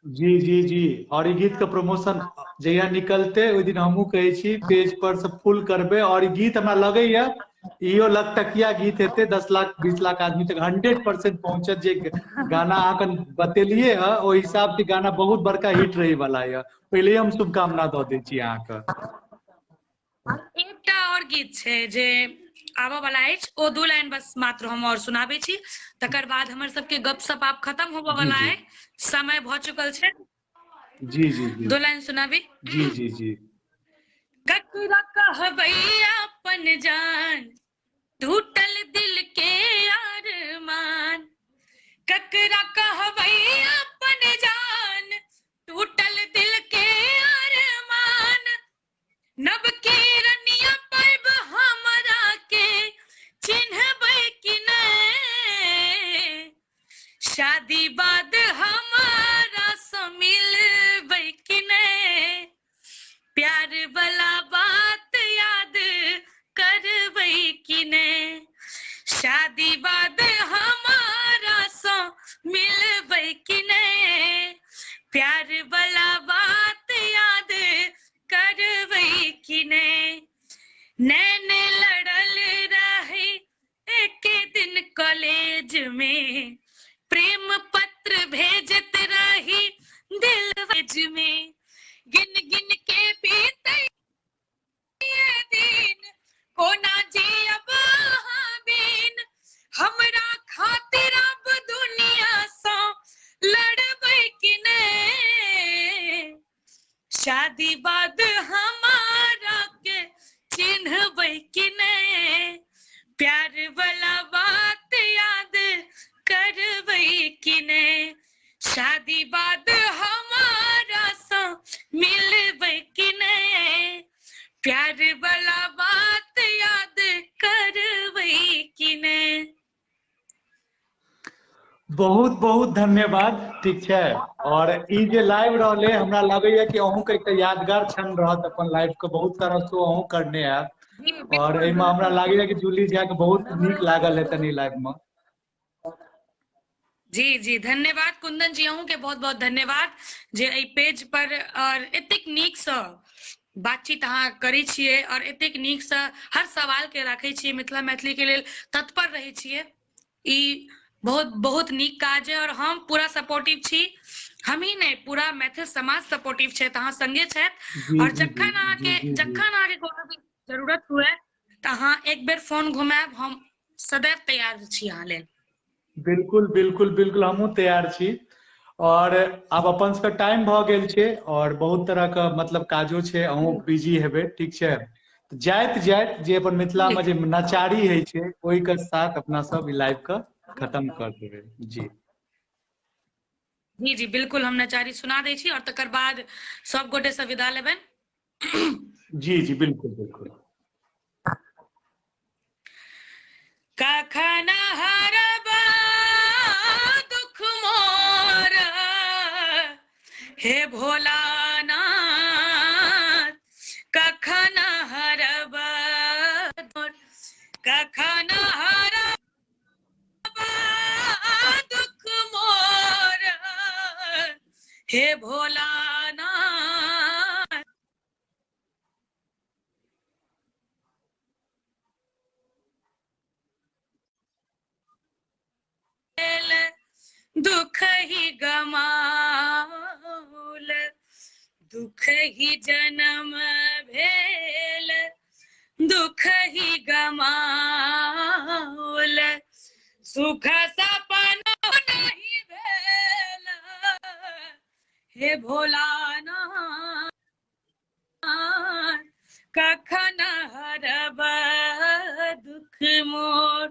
जी जी जी। और ई गीत के प्रमोशन जहिया निकलते ओहि दिन हमहू कहै छी पेज पर से फुल करबै। और ई गीत हमरा लगैया इहो लगतकिया गीत हेतै, 10 लाख 20 लाख आदमी तक 100% पहुंचत। जे गाना अहाँ बतेलिए है ओहि हिसाब से गाना बहुत बड़का हिट रहे वाला है। पहले हम शुभकामना दऽ दै छी अहाँके। एकटा और गीत छै जे आबऽ वाला अछि, ओ 2 लाइन बस मात्र हम और सुनाबै छी, तकर बाद हमर सबके गपशप आब खत्म होबऽ जी वाला जी है, समय भ चुकल छै। जी जी जी 2 लाइन सुनाबी। जी जी जी। ककरा कहबै अपन जान टूटल दिल के अरमान, ककरा कहबै अपन जान टूटल दिल के अरमान। नब की रनिया पैब हमरा के चिन्हबै कि नहीं, शादी बाद हमारा से मिलबै कि नहीं, प्यार वाला बात याद करबै कि नहीं, शादी बाद हमारा से मिलबै कि नहीं, प्यार वाला बात याद करबै कि नहीं। नैन लड़ल रहे एक दिन कॉलेज में, प्रेम पत्र भेजत रही दिल में, गिन गिन के बीते दिन कोना जियब अहाँ बिन, हमरा खातिर अब दुनिया से लड़बै कि नहीं, शादी बाद हमारा के चिन्हबै कि नहीं, प्यार वाला बात याद करबै कि नहीं, शादी बाद हमारा से मिलबै कि नहीं, प्यार वाला बात याद करबै कि नहीं। बहुत बहुत धन्यवाद, ठीक छै। और ई जे लाइव रहले हमरा लगैया कि अहूँ के एकटा यादगार क्षण रहत अपन लाइफ के, बहुत तरह से अहूँ करने जी हैब। और बिल्कुल एहिमे हमरा बिल्कुल। लागैया कि जूली झा के बहुत नीक लागल हेतनि ई लाइव में। जी जी धन्यवाद कुंदन जी, अहूँ के बहुत बहुत धन्यवाद जे एहि पेज पर और एतेक नीक से बातचीत अहाँ करै छियै और एतेक नीक से हर सवाल के राखै छियै, मिथिला मैथिली के लेल तत्पर रहै छियै। ई बहुत बहुत नीक काज है और हम पूरा सपोर्टिव छी। हम ही नहीं, पूरा मैथिल समाज सपोर्टिव छै, अहाँ संगे छथि। और जखन अहाँके कोनो भी जरूरत हुए तऽ अहाँ एक बेर फोन घुमाएब, हम सदैव तैयार छी अहाँ लेल। बिल्कुल बिल्कुल बिल्कुल, हमहूँ तैयार छी। और आब अपन सबके टाइम भ गेल छै और बहुत तरह के मतलब काजो छै, अहूँ बिजी हेबै, ठीक छै। जाइत जाइत जे अपन मिथिला में जे नचारी होइ छै ओहि के साथ अपना सब ई लाइव के खत्म कर देबै। जी जी जी बिल्कुल, हम नचारी सुना दै छी और तकर बाद सब गोटे से विदा लेबनि। जी जी बिल्कुल बिल्कुल। कखन हरबा दुख मोर हे भोलानाथ, कखन हरबा कखन हरबा दुख मोर हे भोलानाथ। दुख ही गमाउल, दुख ही जन्म भेल, दुख ही गमाउल, सुख सपना नहीं भेल हे भोलानाथ, कखन हरब दुख मोर।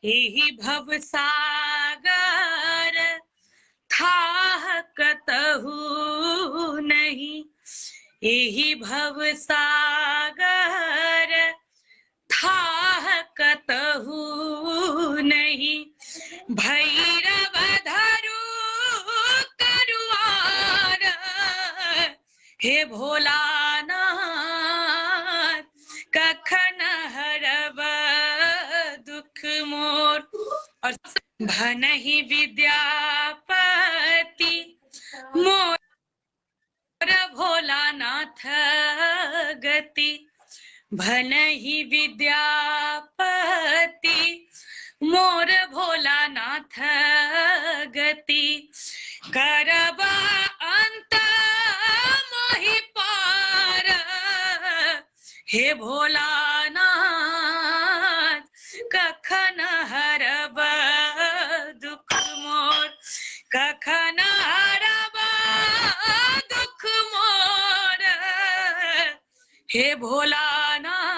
एहि भव सागर थाह कतहु नहीं, एहि भव सागर थाह कतहु नहीं, भैरव धरू करुआर हे भोलानाथ, कखन हरब दुख मोर। और भनहि विद्यापति मोर भोलानाथ गति, भनहि विद्यापति मोर भोलानाथ गति, करब अंत मोहि पार हे भोलानाथ, कखन हरब दुख मोर, कखन हरब दुख मोर हे भोलानाथ,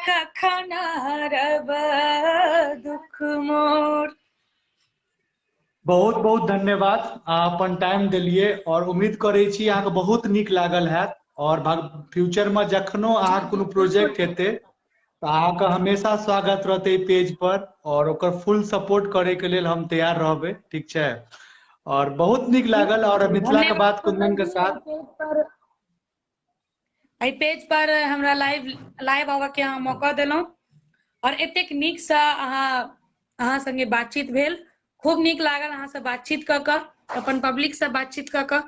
कखन हरब दुख मोर। बहुत बहुत धन्यवाद, अहाँ अपन टाइम देलिए और उम्मीद करै छी अहाँके बहुत नीक लागल हैत। और फ्यूचर में जखनो अहाँ कोनो प्रोजेक्ट हेतै तऽ अहाँके हमेशा स्वागत रहतै पेज पर, और ओकर फुल सपोर्ट करे के लेल हम तैयार रहबै, ठीक छै। और बहुत नीक लागल। और मिथिला के बात कुंदन के साथ पेज पर हमरा लाइव आबऽ के अहाँ मौका देलहुँ और एतेक नीक से अहाँ संगे बातचीत भेल, खूब नीक लागल अहाँ से बातचीत क क, अपन पब्लिक से बातचीत क क।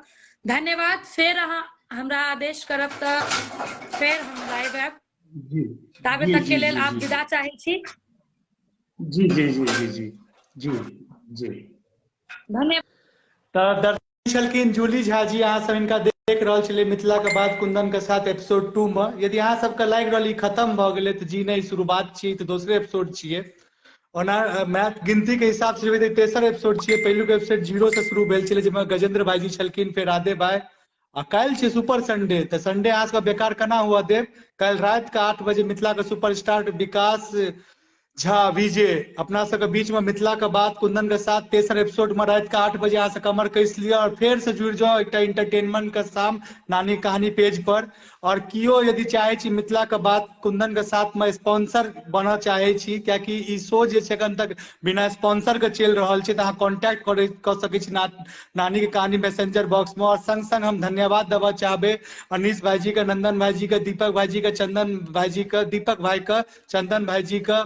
धन्यवाद। फेर अहाँ हमरा आदेश करब तऽ फेर हम लाइव आएब। जी ताबे तक के लेल आप विदा चाहे छी। जी जी जी जी जी जी जी धन्यवाद। तऽ दर्शक छलखिन जूली झा जी, अहाँ सब इनका देख रहल छलियै मिथिला के बात कुंदन के साथ एपिसोड 2 में। यदि अहाँ सबके लागि रहल ई खत्म भ गेलै तऽ जी नहीं, शुरुआत छियै, तऽ दोसरे एपिसोड छियै। ओना मैथ गिनती के हिसाब से जेबै तऽ तेसर एपिसोड छियै। पहिलुक एपिसोड 0 से शुरू भेल छलै, जाहिमे गजेंद्र भाईजी छलखिन, फेर राधे भाई। आ काल्हि छै सुपर संडे, तऽ संडे अहाँ सबके बेकार केना हुआ देब। काल्हि राति के 8 बजे मिथिला के सुपरस्टार विकास झा विजय अपना सबके बीच में मिथिला के बात कुंदन के साथ तेसर एपिसोड में राति के 8 बजे अहाँ से कमर कस लिया और फेर से जुड़ जाओ एक इंटरटेनमेंट के शाम नानी कहानी पेज पर। और कियो यदि चाहे छी मिथिला के बात कुंदन के साथ में स्पॉन्सर बनना चाहे छी, कियाकि ई शो जे छै अखन तक बिना स्पॉन्सर के चल रहल छै, तऽ अहाँ कॉन्टैक्ट कर सकै छी नानी के कहानी मैसेंजर बॉक्स में। और संग संग हम धन्यवाद देवा चाहबे अनीश भाईजी के, नंदन भाईजी के, दीपक भाईजी के, चंदन भाईजी के, दीपक भाई के, चंदन भाईजी के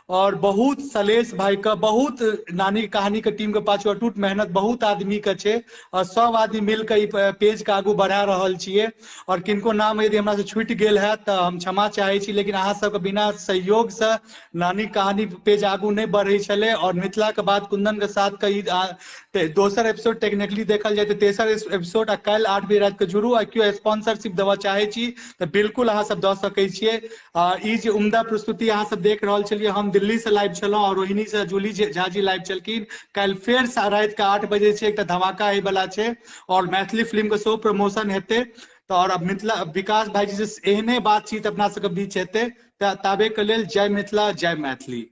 और बहुत सलेश भाई का बहुत नानी कहानी के टीम के पाछू अटूट मेहनत बहुत आदमी के छै और सब आदमी मिलकर ई पेज के आगू बढ़ा रहल छियै। और किनको नाम यदि हमरा से छूटि गेल है तो हम क्षमा चाहै छी, लेकिन अहाँ सबके बिना सहयोग से नानी कहानी पेज आगू नहीं बढ़ै छलै। और मिथिला के बाद कुंदन के साथ के दोसर एपिसोड टेक्निकली देखल जाए तो तेसर एपिसोड आ कल 8 बजे रात के जुड़ू आ केओ स्पॉन्सरशिप देवा चाहे छी तो बिल्कुल अहाँ सब दऽ सकै छियै। ई जे उम्दा प्रस्तुति अहाँ सब देख रहल छलियै, हम दिल्ली से लाइव छलहुँ और रोहिणी से जूली झा जी लाइव छलखिन। कल फेर रात के 8 बजे से एक धमाका होय वाला छै और मैथिली फिल्म के शो प्रमोशन हेतै। तो और अब मिथिला विकास भाई जी से एहने बातचीत अपना सबके बीच हेतै। ताबे के लेल जय मिथिला जय मैथिली।